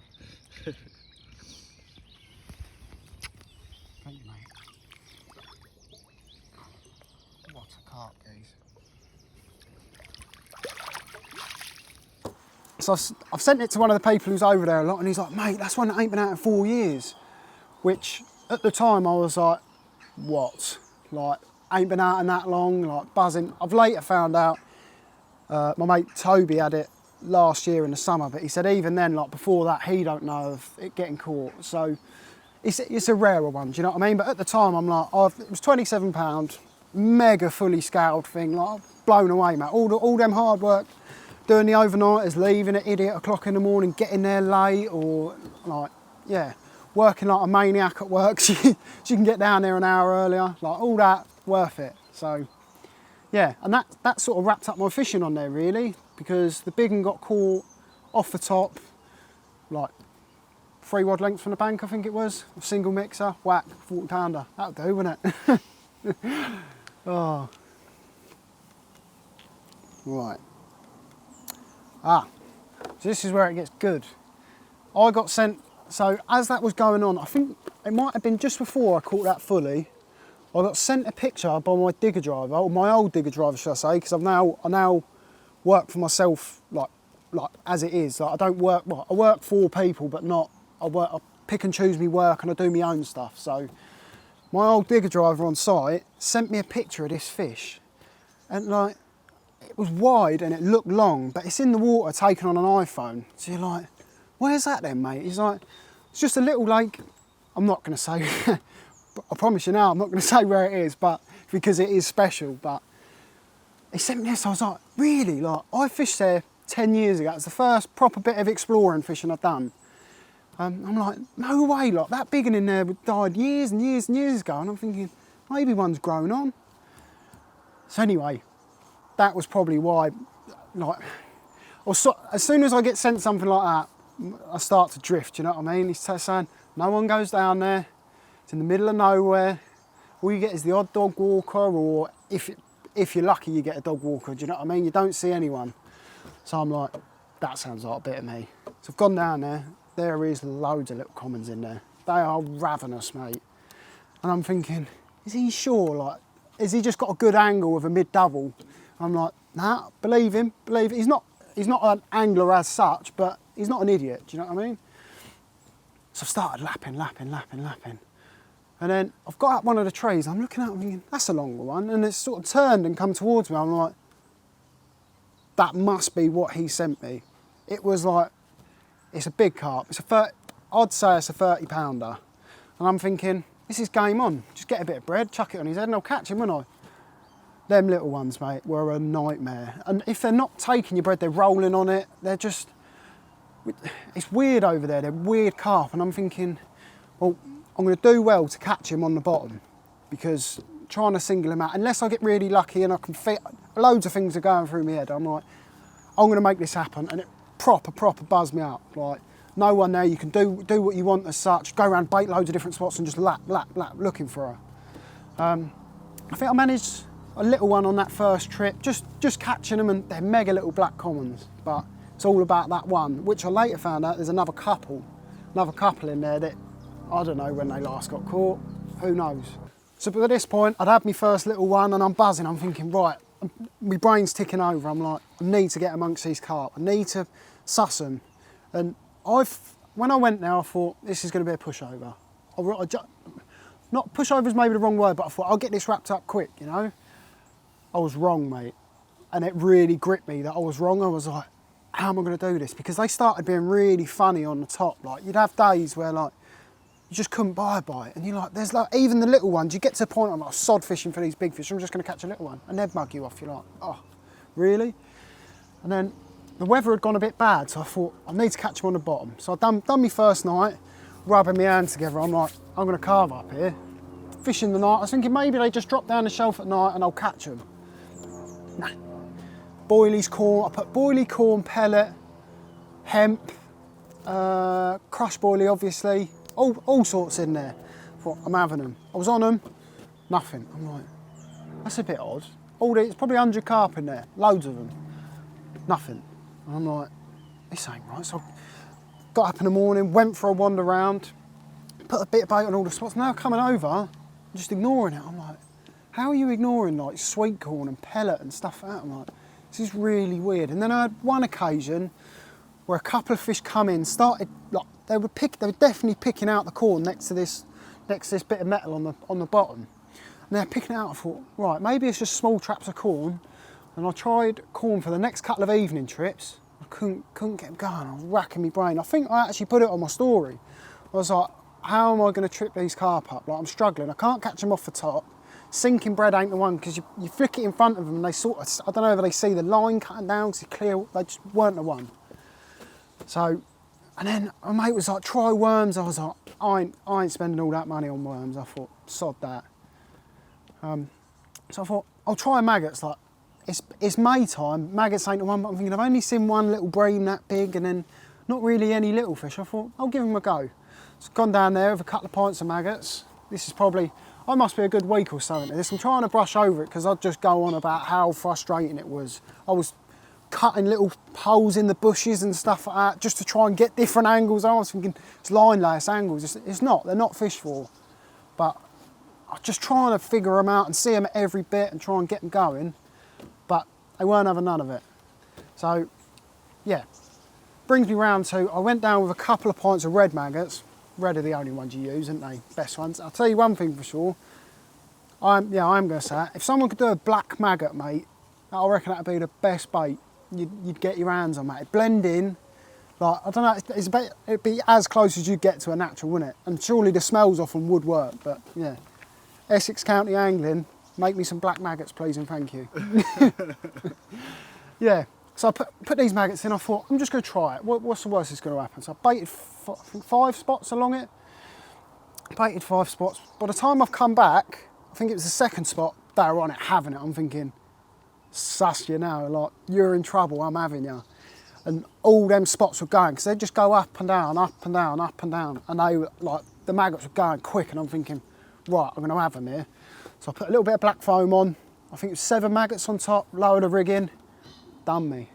Thank you, mate. What a carp, geez. So I've sent it to one of the people who's over there a lot, and he's like, mate, that's one that ain't been out in 4 years. Which, at the time, I was like, what? Like, ain't been out in that long, like buzzing. I've later found out, my mate Toby had it last year in the summer, but he said even then, like before that, he don't know of it getting caught. So it's a rarer one, do you know what I mean? But at the time, I'm like, it was £27, mega fully scoured thing, like blown away, mate. All them hard work, doing the overnighters, leaving at idiot o'clock in the morning, getting there late, or like, yeah, working like a maniac at work so you can get down there an hour earlier, like all that, worth it. So yeah, and that sort of wrapped up my fishing on there really, because the big one got caught off the top, like 3 rod lengths from the bank, I think it was, a single mixer, whack, 40 pounder. That'll do, wouldn't it? Oh. Right. So this is where it gets good. I got sent, so as that was going on, I think it might have been just before I caught that fully, I got sent a picture by my digger driver, or my old digger driver should I say, because I now work for myself like as it is. Like I don't work, well, I work for people, but not, I pick and choose me work and I do my own stuff. So my old digger driver on site sent me a picture of this fish, and like, it was wide and it looked long, but it's in the water taken on an iPhone. So you're like, where's that then, mate? He's like, it's just a little lake. I'm not going to say, I promise you now, I'm not going to say where it is, but because it is special. But he sent me this, I was like, really? Like, I fished there 10 years ago. It was the first proper bit of exploring fishing I've done. I'm like, no way, like that big one in there died years and years and years ago. And I'm thinking, maybe one's grown on. So anyway, that was probably why, like, as soon as I get sent something like that, I start to drift, you know what I mean? He's saying, no one goes down there, it's in the middle of nowhere, all you get is the odd dog walker, or if you're lucky you get a dog walker, do you know what I mean? You don't see anyone. So I'm like, that sounds like a bit of me. So I've gone down there, there is loads of little commons in there. They are ravenous, mate. And I'm thinking, is he sure? Like, has he just got a good angle with a mid-double? I'm like, nah, believe him, believe it. He's not an angler as such, but he's not an idiot, do you know what I mean? So I started lapping. And then I've got up one of the trees, I'm looking at it, I'm thinking, that's a longer one. And it's sort of turned and come towards me. I'm like, that must be what he sent me. It was like, it's a big carp. I'd say it's a 30 pounder. And I'm thinking, this is game on. Just get a bit of bread, chuck it on his head and I'll catch him, won't I? Them little ones, mate, were a nightmare. And if they're not taking your bread, they're rolling on it. They're just, it's weird over there. They're weird carp. And I'm thinking, well, I'm going to do well to catch him on the bottom, because trying to single him out, unless I get really lucky and I can fit, loads of things are going through my head. I'm like, I'm going to make this happen. And it proper buzzed me up. Like, no one there, you can do what you want as such. Go around, bait loads of different spots and just lap, looking for her. I think I managed a little one on that first trip, just catching them, and they're mega little black commons, but it's all about that one, which I later found out there's another couple in there that, I don't know when they last got caught, who knows. So by this point, I'd had my first little one and I'm buzzing, I'm thinking, right, my brain's ticking over, I'm like, I need to get amongst these carp, I need to suss them. And when I went there, I thought, this is going to be a pushover. Not pushover is maybe the wrong word, but I thought, I'll get this wrapped up quick, you know? I was wrong, mate. And it really gripped me that I was wrong. I was like, how am I going to do this? Because they started being really funny on the top. Like, you'd have days where, like, you just couldn't buy a bite. And you're like, there's like, even the little ones, you get to the point, I'm like, sod fishing for these big fish, I'm just going to catch a little one. And they'd mug you off. You're like, oh, really? And then the weather had gone a bit bad, so I thought, I need to catch them on the bottom. So I'd done my first night, rubbing my hands together. I'm like, I'm going to carve up here. Fishing the night, I was thinking maybe they just drop down the shelf at night and I'll catch them. Nah. Boilies corn, I put boilie corn pellet, hemp, crushed boilie obviously, all sorts in there. Thought, I'm having them. I was on them, nothing. I'm like, that's a bit odd. It's probably 100 carp in there, loads of them. Nothing. And I'm like, this ain't right. So I got up in the morning, went for a wander round, put a bit of bait on all the spots. Now coming over, just ignoring it. I'm like, how are you ignoring like sweet corn and pellet and stuff like that? I'm like, this is really weird. And then I had one occasion where a couple of fish come in, started like they were definitely picking out the corn next to this bit of metal on the bottom. And they're picking it out. I thought, right, maybe it's just small traps of corn. And I tried corn for the next couple of evening trips. I couldn't get them going. I was racking my brain. I think I actually put it on my story. I was like, how am I going to trip these carp up? Like, I'm struggling. I can't catch them off the top. Sinking bread ain't the one, because you flick it in front of them and they sort of, I don't know if they see the line cutting down because it's clear, they just weren't the one. So, and then my mate was like, try worms. I was like, I ain't spending all that money on worms. I thought, sod that. So I thought, I'll try maggots. Like, it's May time, maggots ain't the one, but I'm thinking I've only seen one little bream that big and then not really any little fish. I thought, I'll give them a go. So I've gone down there with a couple of pints of maggots. This is probably, I must be a good week or so into this. I'm trying to brush over it because I'd just go on about how frustrating it was. I was cutting little holes in the bushes and stuff like that just to try and get different angles. I was thinking it's line-less angles. It's not, they're not fish for. But I'm just trying to figure them out and see them at every bit and try and get them going. But they weren't having none of it. So, yeah. Brings me round to, I went down with a couple of pints of red maggots. Red are the only ones you use, aren't they? Best ones. I'll tell you one thing for sure. I'm going to say it. If someone could do a black maggot, mate, I reckon that'd be the best bait you'd get your hands on, mate. It'd blend in. Like, I don't know, it'd be as close as you'd get to a natural, wouldn't it? And surely the smells off them would work, but yeah. Essex County Angling, make me some black maggots, please, and thank you. Yeah, so I put these maggots in. I thought, I'm just going to try it. What's the worst that's going to happen? So I baited 5 spots along it. Baited 5 spots. By the time I've come back, I think it was the second spot, they were on it, having it. I'm thinking, suss you now, like, you're in trouble, I'm having you. And all them spots were going, because they'd just go up and down, up and down, up and down. And they were, like, the maggots were going quick, and I'm thinking, right, I'm going to have them here. So I put a little bit of black foam on. I think it was 7 maggots on top, lowered the rig in. Done me.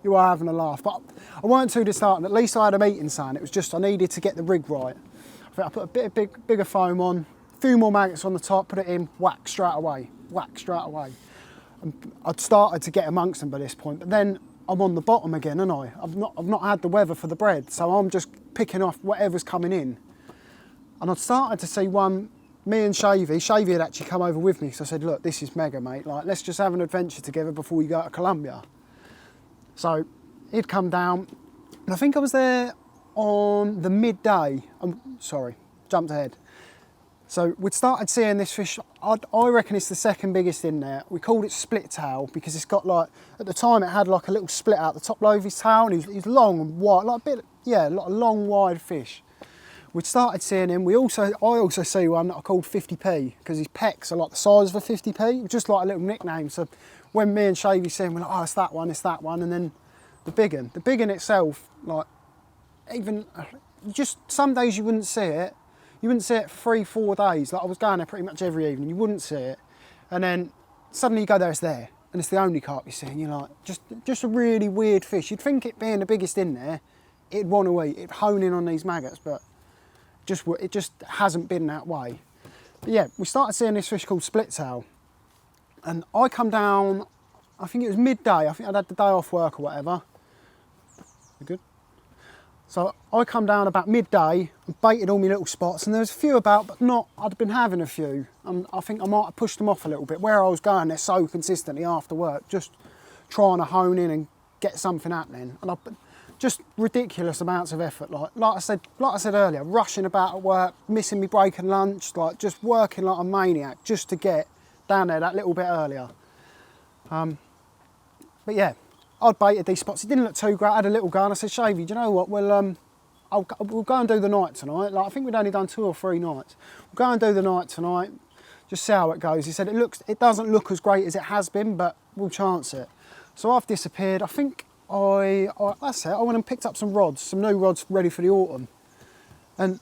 You are having a laugh. But I weren't too disheartened. At least I had a meeting saying it was just I needed to get the rig right. I think I put a bit of bigger foam on, a few more maggots on the top, put it in, whack straight away, whack straight away. And I'd started to get amongst them by this point, but then I'm on the bottom again, and I've not had the weather for the bread, so I'm just picking off whatever's coming in. And I'd started to see one. Me and Shavy had actually come over with me, so I said, look, this is mega, mate. Like, let's just have an adventure together before we go to Colombia. So he'd come down, and I think I was there on the midday. Sorry, jumped ahead. So we'd started seeing this fish. I reckon it's the second biggest in there. We called it split tail because it's got like, at the time it had like a little split out the top lobe of his tail, and he's long and wide, like a bit, yeah, like a long, wide fish. We'd started seeing him. I also see one that I called 50p because his pecs are like the size of a 50p, just like a little nickname. So when me and Shavy see him, we're like, oh, it's that one. And then the big un itself, like, even just some days you wouldn't see it. You wouldn't see it for 3-4 days. Like, I was going there pretty much every evening. You wouldn't see it. And then suddenly you go there, it's there. And it's the only carp you see. And you're like, just a really weird fish. You'd think it being the biggest in there, it'd want to eat. It'd hone in on these maggots, but it just hasn't been that way. But yeah, we started seeing this fish called split tail. And I come down, I think it was midday. I think I'd had the day off work or whatever. You good? So I come down about midday and baited all my little spots, and there was a few about, but not, I'd been having a few. And I think I might have pushed them off a little bit. Where I was going there so consistently after work, just trying to hone in and get something happening. And just ridiculous amounts of effort. Like I said earlier, rushing about at work, missing me break and lunch, like just working like a maniac just to get down there that little bit earlier. But yeah, I'd baited these spots. It didn't look too great. I had a little go, and I said, Shavy, do you know what? We'll go and do the night tonight. Like, I think we'd only done 2 or 3 nights. We'll go and do the night tonight. Just see how it goes. He said it doesn't look as great as it has been, but we'll chance it. So I've disappeared. I think that's it. I went and picked up some new rods ready for the autumn. And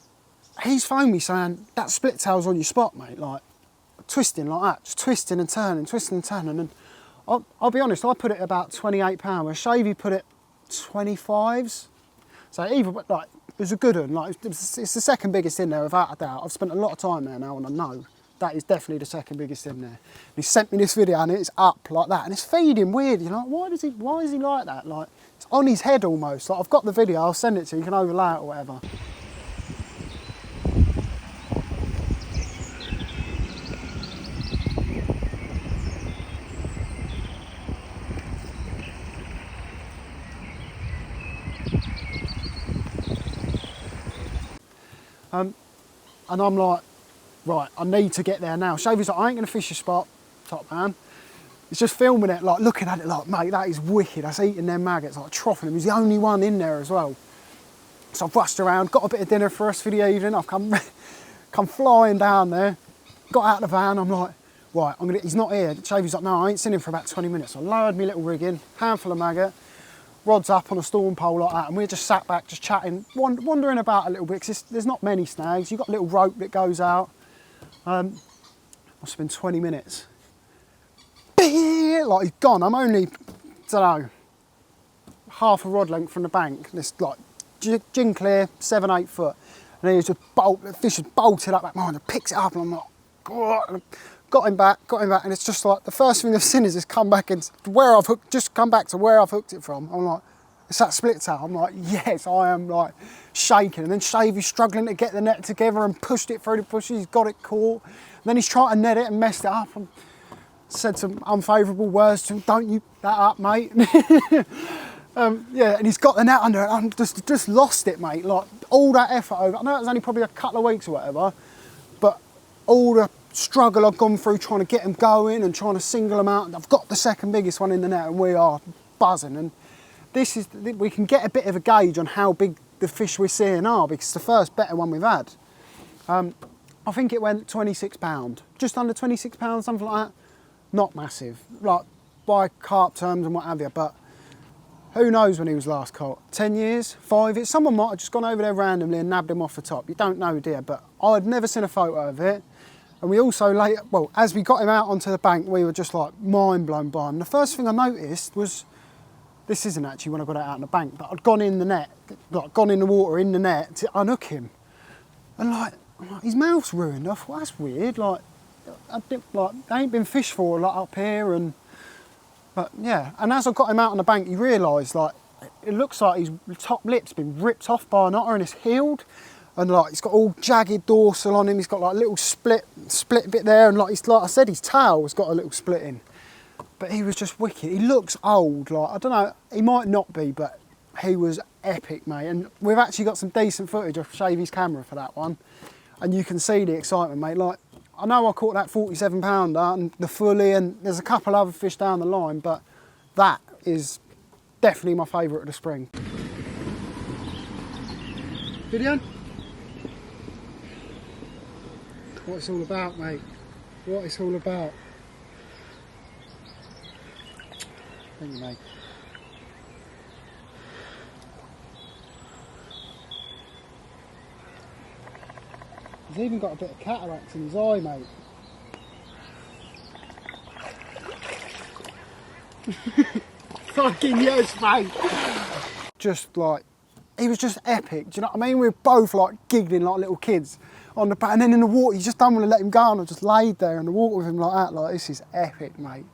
he's phoned me saying, that split tail's on your spot, mate. Like, twisting like that, just twisting and turning. And I'll be honest, I put it about £28, where Shavy put it 25s. So either, like, it was a good one. Like, it's the second biggest in there, without a doubt. I've spent a lot of time there now, and I know that is definitely the second biggest in there. And he sent me this video, and it's up like that, and it's feeding weird. You're like, why is he like that? Like, it's on his head almost. Like, I've got the video, I'll send it to you, you can overlay it or whatever. And I'm like, right, I need to get there now. Shavy's like, I ain't gonna fish your spot, top man. He's just filming it, like looking at it like, mate, that is wicked. That's eating them maggots, like troughing them. He's the only one in there as well. So I've rushed around, got a bit of dinner for us for the evening. I've come flying down there, got out of the van. I'm like, right, he's not here. Shavy's like, no, I ain't seen him for about 20 minutes. I lowered my little rig in, handful of maggot, rods up on a storm pole like that, and we're just sat back, just chatting, wandering about a little bit, because there's not many snags. You've got a little rope that goes out. Must have been 20 minutes. Like, he's gone. I'm only, don't know, half a rod length from the bank. This, like, gin clear, 7-8 foot. And he was just the fish is bolted up back behind and picks it up, and I'm like, oh. Got him back, and it's just like, the first thing I've seen is come back and just come back to where I've hooked it from. I'm like, it's that split tail. I'm like, yes, I am, like shaking. And then Shavy's struggling to get the net together and pushed it through the bushes. He's got it caught. And then he's trying to net it and messed it up. And said some unfavourable words to him. Don't you that up, mate. Yeah, and he's got the net under it. I'm just lost it, mate. Like, all that effort over. I know it was only probably a couple of weeks or whatever, but all the struggle I've gone through trying to get them going and trying to single them out. I've got the second biggest one in the net, and we are buzzing. And we can get a bit of a gauge on how big the fish we're seeing are, because it's the first better one we've had. I think it went £26, just under £26, something like that. Not massive, like by carp terms and what have you, but who knows when he was last caught? 10 years, 5 years? Someone might have just gone over there randomly and nabbed him off the top. You don't know, dear, but I'd never seen a photo of it. And we also later, well, as we got him out onto the bank, we were just like mind blown by him. The first thing I noticed was, this isn't actually when I got it out on the bank, but I'd gone in the net, like gone in the water in the net to unhook him. And like his mouth's ruined. I thought, that's weird. Like, they ain't been fished for like up here, but yeah. And as I got him out on the bank, you realise, like, it looks like his top lip's been ripped off by an otter and it's healed. And like, he's got all jagged dorsal on him. He's got like a little split bit there, and like I said, his tail's got a little split in. But he was just wicked. He looks old. Like, I don't know, he might not be, but he was epic, mate. And we've actually got some decent footage of Shavy's camera for that one, and you can see the excitement, mate. Like, I know I caught that 47 pounder and the fully, and there's a couple other fish down the line, but that is definitely my favourite of the spring. Video? What it's all about, mate. What it's all about. Thank you, mate. He's even got a bit of cataract in his eye, mate. Fucking yes, mate. Just like, he was just epic, do you know what I mean? We were both like giggling like little kids on the back, and then in the water, you just don't want to let him go, and I just laid there in the water with him like that, like, this is epic, mate.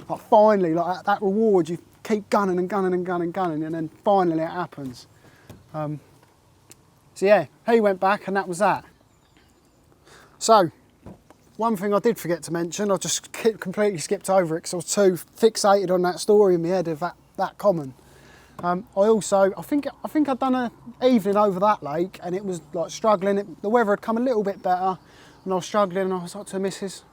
Like, finally, like that reward, you keep gunning and gunning and gunning and gunning, and then finally it happens. So yeah, he went back, and that was that. So, one thing I did forget to mention, I just completely skipped over it because I was too fixated on that story in my head of that common. I think I'd done an evening over that lake, and it was like struggling. The weather had come a little bit better, and I was struggling, and I was like to the missus,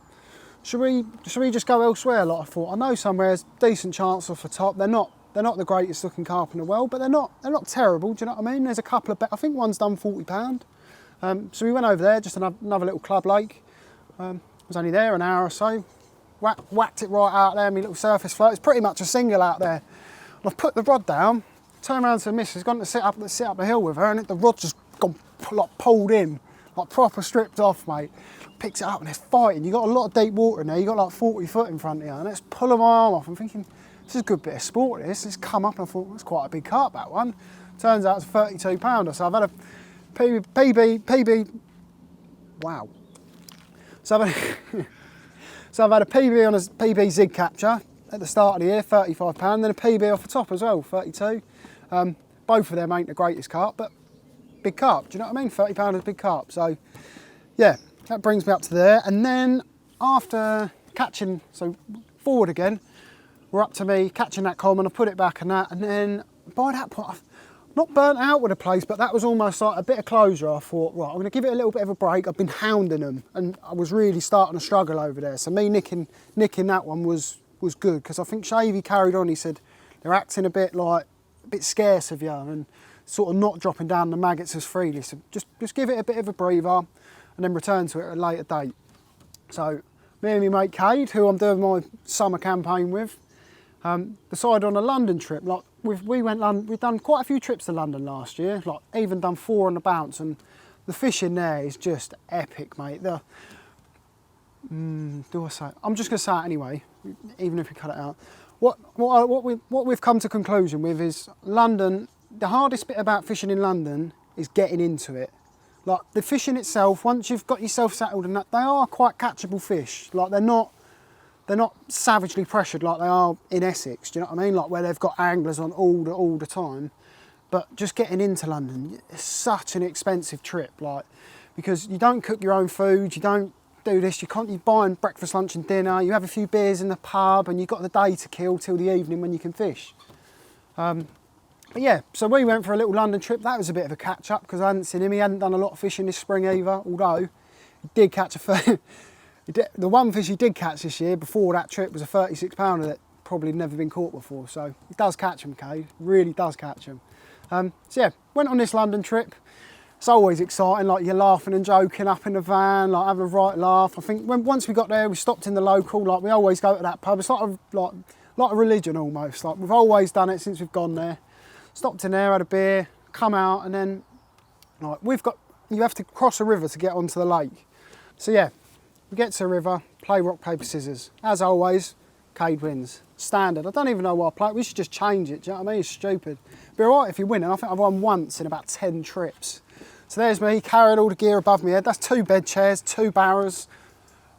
should we just go elsewhere? Like, I thought, I know somewhere there's decent chance off the top. They're not the greatest looking carp in the world, but they're not terrible. Do you know what I mean? There's a couple of I think one's done £40. So we went over there, just another little club lake. Was only there an hour or so. Whacked it right out there, my little surface float. It's pretty much a single out there. And I've put the rod down, turned around to the missus, gone to sit up the hill with her, and the rod's just gone like pulled in, like proper stripped off, mate. Picks it up and it's fighting. You got a lot of deep water in there. You got like 40 foot in front of you, and it's pulling my arm off. I'm thinking, this is a good bit of sport. It's come up, and I thought, that's quite a big carp, that one. Turns out it's a 32 pounder. So I've had a PB. Wow. So I've had a PB on a PB zig catcher at the start of the year, 35 pound, then a PB off the top as well, 32. Both of them ain't the greatest carp, but big carp. Do you know what I mean? 30 pound is a big carp. So yeah, that brings me up to there. And then after catching, so forward again, we're up to me catching that common. I put it back and that, and then by that point, I've not burnt out with the place, but that was almost like a bit of closure. I thought, right, I'm going to give it a little bit of a break. I've been hounding them, and I was really starting to struggle over there. So me nicking that one was good, because I think Shavy carried on. He said they're acting a bit scarce of you and sort of not dropping down the maggots as freely. So just give it a bit of a breather and then return to it at a later date. So me and my mate Cade, who I'm doing my summer campaign with, decided on a London trip. Like we've done quite a few trips to London last year, like even done 4 on the bounce, and the fishing there is just epic, mate. Do I say it? I'm just going to say it anyway, even if we cut it out. What we've come to conclusion with is London. The hardest bit about fishing in London is getting into it. Like the fishing itself, once you've got yourself settled in that, they are quite catchable fish. Like they're not savagely pressured like they are in Essex. Do you know what I mean? Like where they've got anglers on all the time. But just getting into London, it's such an expensive trip. Like because you don't cook your own food, you don't do this, you're buying breakfast, lunch and dinner, you have a few beers in the pub, and you've got the day to kill till the evening when you can fish. But yeah, so we went for a little London trip. That was a bit of a catch up because I hadn't seen him. He hadn't done a lot of fishing this spring either, although he did catch the one fish he did catch this year before that trip was a 36 pounder that probably never been caught before. So he does catch them, Cade, really does catch them. So yeah, went on this London trip. It's always exciting, like you're laughing and joking up in the van, like having a right laugh. I think once we got there, we stopped in the local, like we always go to that pub. It's like a religion almost. Like we've always done it since we've gone there. Stopped in there, had a beer, come out, and then like you have to cross a river to get onto the lake. So yeah, we get to the river, play rock, paper, scissors. As always, Cade wins. Standard. I don't even know why I play. We should just change it, do you know what I mean? It's stupid. Be alright if you win, and I think I've won once in about 10 trips. So there's me, carrying all the gear above my head. That's 2 bed chairs, 2 barrows.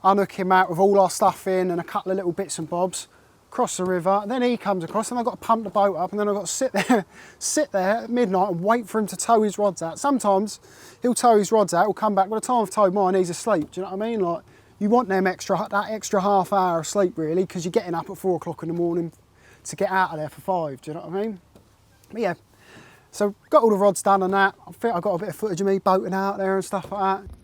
Unhook him out with all our stuff in and a couple of little bits and bobs. Cross the river, and then he comes across, and I've got to pump the boat up, and then I've got to sit there at midnight and wait for him to tow his rods out. Sometimes he'll tow his rods out, he'll come back. By the time I've towed mine, he's asleep. Do you know what I mean? Like you want that extra half hour of sleep really, because you're getting up at 4 o'clock in the morning to get out of there for 5. Do you know what I mean? But yeah. So got all the rods done and that. I think I got a bit of footage of me boating out there and stuff like that.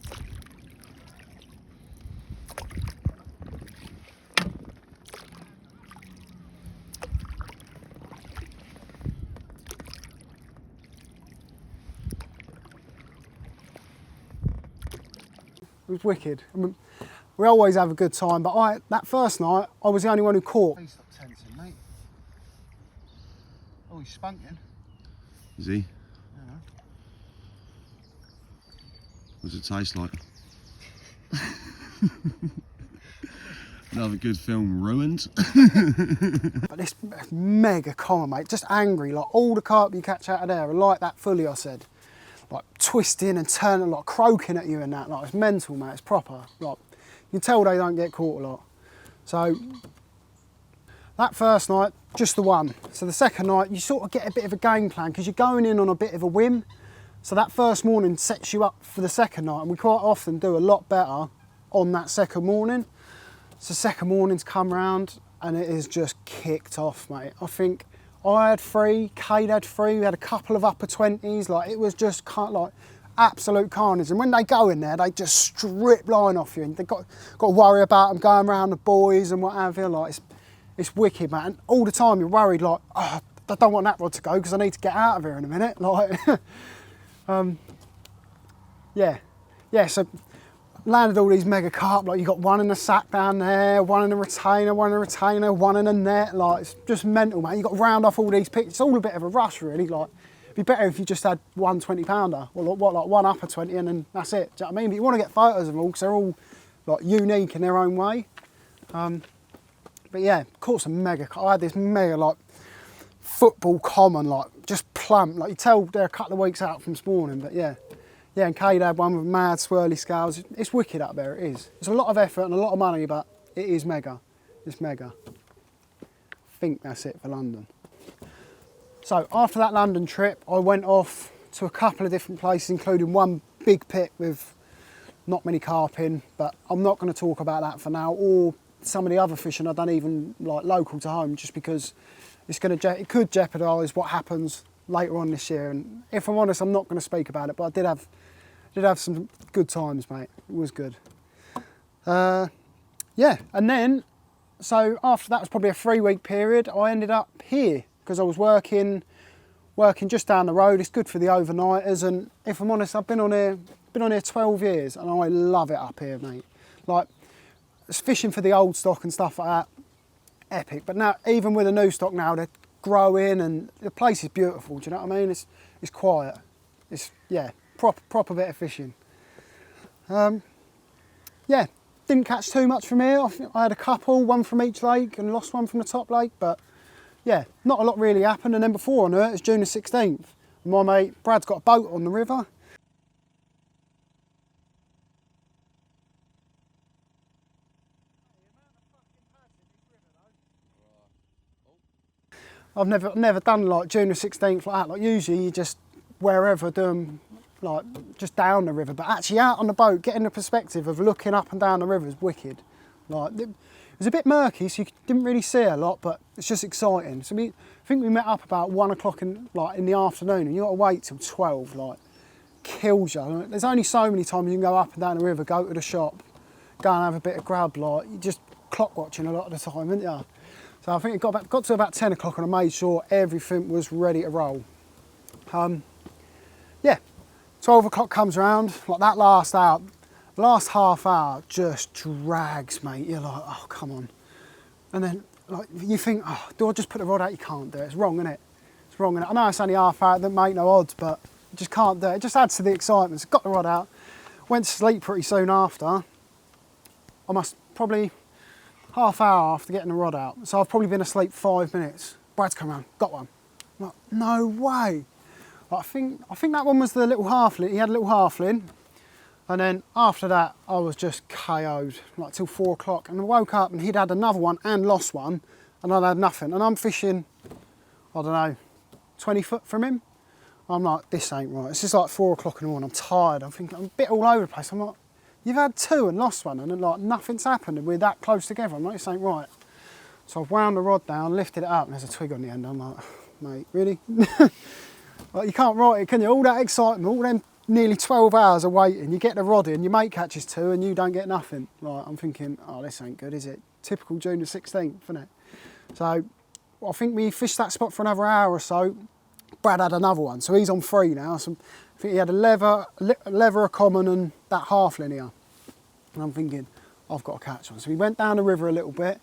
It was wicked. I mean, we always have a good time, but that first night I was the only one who caught. Please stop tensing, mate. Oh, he's spunking. Is he? Yeah. What's it taste like? Another good film ruined. But this mega common, mate, just angry. Like all the carp you catch out of there are like that fully, I said. Like twisting and turning, like croaking at you and that. Like it's mental, mate, it's proper. Like you can tell they don't get caught a lot. So that first night, just the one. So the second night, you sort of get a bit of a game plan because you're going in on a bit of a whim. So that first morning sets you up for the second night, and we quite often do a lot better on that second morning. So second morning's come round and it is just kicked off, mate. I think I had 3, Cade had 3, we had a couple of upper 20s, like it was just like absolute carnage. And when they go in there, they just strip line off you, and they've got to worry about them going around the buoys and what have you. Like it's wicked, man. And all the time you're worried, like, oh, I don't want that rod to go because I need to get out of here in a minute. Like, yeah. So landed all these mega carp. Like you got one in the sack down there, one in a retainer, one in a net. Like it's just mental, man. You got to round off all these pictures. It's all a bit of a rush, really. Like be better if you just had one 20 pounder, or like one upper 20 and then that's it. Do you know what I mean? But you want to get photos of them all because they're all like unique in their own way. But yeah, caught some mega. I had this mega like football common, like just plump. Like you tell they're a couple of weeks out from spawning. But yeah, and Cade had one with mad swirly scales. It's wicked up there. It is. It's a lot of effort and a lot of money, but it is mega. It's mega. I think that's it for London. So after that London trip, I went off to a couple of different places, including one big pit with not many carp in, but I'm not going to talk about that for now, or some of the other fishing I've done even like local to home, just because it could jeopardise what happens later on this year. And if I'm honest, I'm not going to speak about it, but I did have some good times, mate. It was good. Yeah, and then so after that was probably a 3-week period. I ended up here because I was working just down the road. It's good for the overnighters, and if I'm honest, I've been on here 12 years, and I love it up here, mate. Like, it's fishing for the old stock and stuff like that, epic. But now, even with the new stock now, they're growing, and the place is beautiful. Do you know what I mean? It's quiet. It's proper bit of fishing. Yeah, didn't catch too much from here. I had a couple, one from each lake, and lost one from the top lake. But yeah, not a lot really happened. And then before I knew it, it's June the 16th. My mate Brad's got a boat on the river. I've never done like June the 16th like that. Like usually you just wherever do them like just down the river, but actually out on the boat, getting the perspective of looking up and down the river is wicked. Like it was a bit murky, so you didn't really see a lot, but it's just exciting. So I think we met up about 1 o'clock in the afternoon, and you got to wait till 12. Like kills you. There's only so many times you can go up and down the river, go to the shop, go and have a bit of grub. Like you just clock watching a lot of the time, isn't you? So I think it got to about 10 o'clock and I made sure everything was ready to roll. Yeah, 12 o'clock comes around, like that last half hour just drags, mate. You're like, oh, come on. And then like you think, oh, do I just put the rod out? You can't do it. It's wrong, isn't it? It's wrong, innit? I know it's only half hour, it doesn't make no odds, but you just can't do it. It just adds to the excitement. So got the rod out, went to sleep pretty soon after. I must probably half hour after getting the rod out. So I've probably been asleep 5 minutes. Brad's come around, got one. I'm like, no way. I think that one was the little halfling. He had a little halfling. And then after that, I was just KO'd, like till 4 o'clock. And I woke up and he'd had another one and lost one. And I'd had nothing. And I'm fishing, I don't know, 20 foot from him. I'm like, this ain't right. It's just like 4 o'clock in the morning. I'm tired. I'm thinking, I'm a bit all over the place. I'm like, you've had 2 and lost one, and then like nothing's happened, and we're that close together. I'm like, this ain't right. So I've wound the rod down, lifted it up, and there's a twig on the end. I'm like, mate, really? Like you can't ride it, can you? All that excitement, all them nearly 12 hours of waiting, you get the rod in, your mate catches 2, and you don't get nothing. Like I'm thinking, oh, this ain't good, is it? Typical June the 16th, isn't it? So I think we fished that spot for another hour or so. Brad had another one, so he's on 3 now. So I think he had a lever, a common, and that half linear. And I'm thinking, I've got to catch one. So we went down the river a little bit,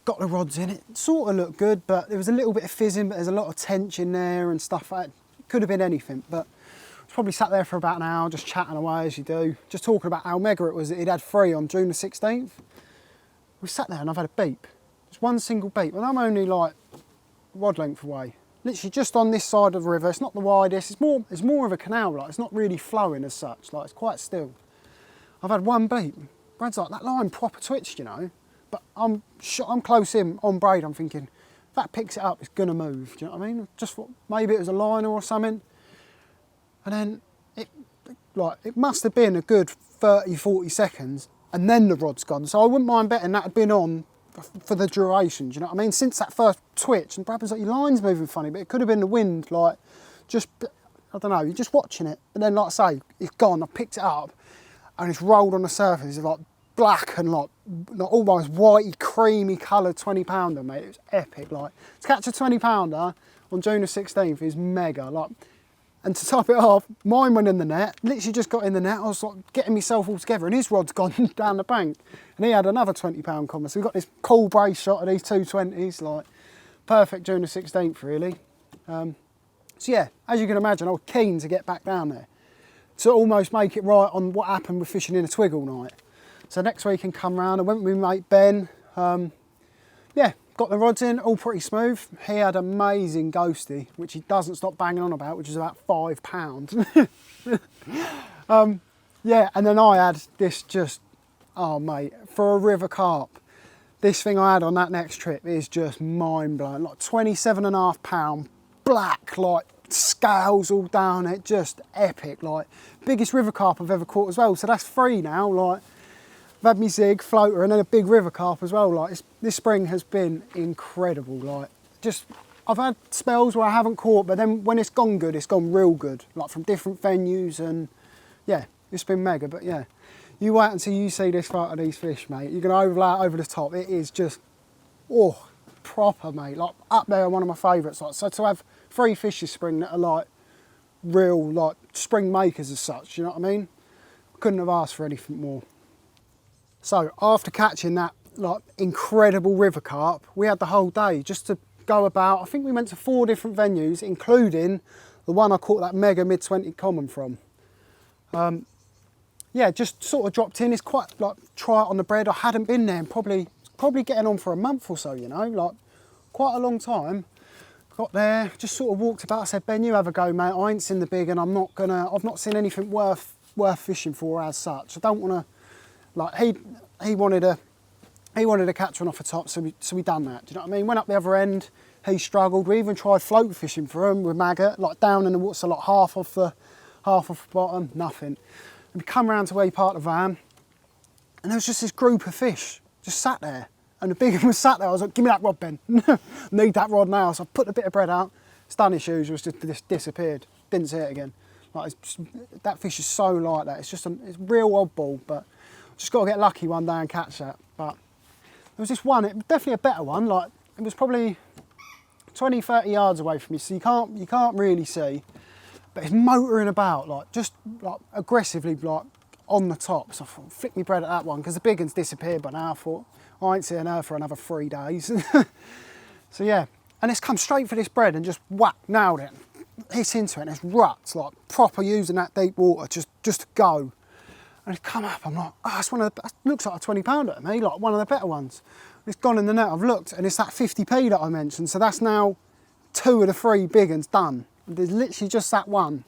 got the rods in. It sort of looked good, but there was a little bit of fizzing, but there's a lot of tension there and stuff like that. Could have been anything, but I was probably sat there for about an hour, just chatting away as you do, just talking about how mega it was that he'd had 3 on June the 16th. We sat there and I've had a beep. Just one single beep, and I'm only like rod length away. Literally just on this side of the river. It's not the widest, it's more of a canal, like it's not really flowing as such, like it's quite still. I've had one beep. Brad's like, that line proper twitched, you know, but I'm close in on braid. I'm thinking, if that picks it up, it's gonna move. Do you know what I mean? Just thought maybe it was a liner or something. And then it must have been a good 30, 40 seconds, and then the rod's gone. So I wouldn't mind betting that had been on for the duration. Do you know what I mean? Since that first twitch, and Brad was like, your line's moving funny, but it could have been the wind, like just, I don't know, you're just watching it. And then like I say, it's gone, I picked it up, and it's rolled on the surface. It's like black and like almost whitey, creamy coloured 20 pounder, mate. It was epic. Like to catch a 20 pounder on June the 16th is mega. Like, and to top it off, mine went in the net. Literally just got in the net. I was like getting myself all together, and his rod's gone down the bank, and he had another 20 pound comma. So we got this cool brace shot of these 220s, like perfect June the 16th, really. So yeah, as you can imagine, I was keen to get back down there to almost make it right on what happened with fishing in a twig all night. So next weekend come round, I went with my mate Ben. Yeah, got the rods in, all pretty smooth. He had amazing ghosty, which he doesn't stop banging on about, which is about £5. Yeah, and then I had this just, oh mate, for a river carp, this thing I had on that next trip is just mind blowing. Like 27.5 pound, black, like scales all down it, just epic. Like biggest river carp I've ever caught as well. So that's 3 now. Like I've had my zig, floater, and then a big river carp as well. Like this spring has been incredible. Like just, I've had spells where I haven't caught, but then when it's gone good, it's gone real good. Like from different venues, and yeah, it's been mega. But yeah, you wait until you see this part of these fish, mate. You're gonna overlay it over the top. It is just, oh, proper, mate. Like up there, one of my favourites. Like so to have 3 fish this spring that are like real, like spring makers as such. You know what I mean? Couldn't have asked for anything more. So after catching that like incredible river carp, we had the whole day just to go about. I think we went to 4 different venues, including the one I caught that mega mid-20 common from. Yeah, just sort of dropped in. It's quite like try it on the bread. I hadn't been there and probably getting on for a month or so, you know, like quite a long time. Got there, just sort of walked about. I said, Ben, you have a go, mate. I ain't seen the big, and I've not seen anything worth fishing for as such. I don't want to, like he wanted to catch one off the top, so we done that. Do you know what I mean? Went up the other end. He struggled. We even tried float fishing for him with maggot, like down in the water, so like half off the bottom, nothing. And we come round to where he parked the van, and there was just this group of fish just sat there. And the big one was sat there. I was like, give me that rod, Ben. Need that rod now. So I put a bit of bread out, stunned his shoes, just disappeared. Didn't see it again. Like that fish is so like that. It's just it's real oddball, but just got to get lucky one day and catch that. But there was this one, it was definitely a better one. Like it was probably 20, 30 yards away from me, so you can't really see. But it's motoring about, like just like aggressively, like on the top. So I thought, flick me bread at that one, because the big one's disappeared by now. I thought, I ain't seeing her for another 3 days. So yeah, and it's come straight for this bread and just whack, nailed it. Hit into it, and it's ruts, like proper using that deep water just to go. And it's come up, I'm like, oh, it's one of the, it looks like a 20 pounder to me, like one of the better ones. It's gone in the net, I've looked, and it's that 50p that I mentioned, so that's now 2 of the 3 big ones done. There's literally just that one.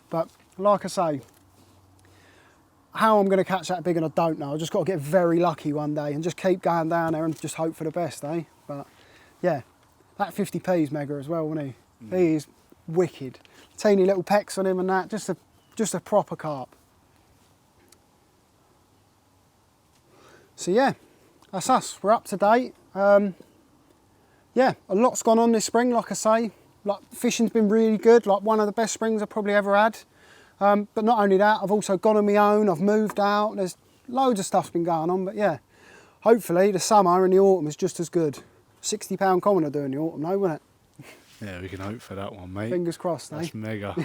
But like I say, how I'm going to catch that big one, I don't know. I've just got to get very lucky one day and just keep going down there and just hope for the best, eh? But yeah, that 50p is mega as well, isn't he? He is wicked. Teeny little pecks on him and that, just a proper carp. So yeah, that's us. We're up to date. Yeah, a lot's gone on this spring, like I say. Like fishing's been really good, like one of the best springs I've probably ever had. But not only that, I've also gone on my own, I've moved out, there's loads of stuff's been going on, but yeah, hopefully the summer and the autumn is just as good. £60 common I do in the autumn though, wouldn't it? Yeah, we can hope for that one, mate. Fingers crossed, eh? That's mega.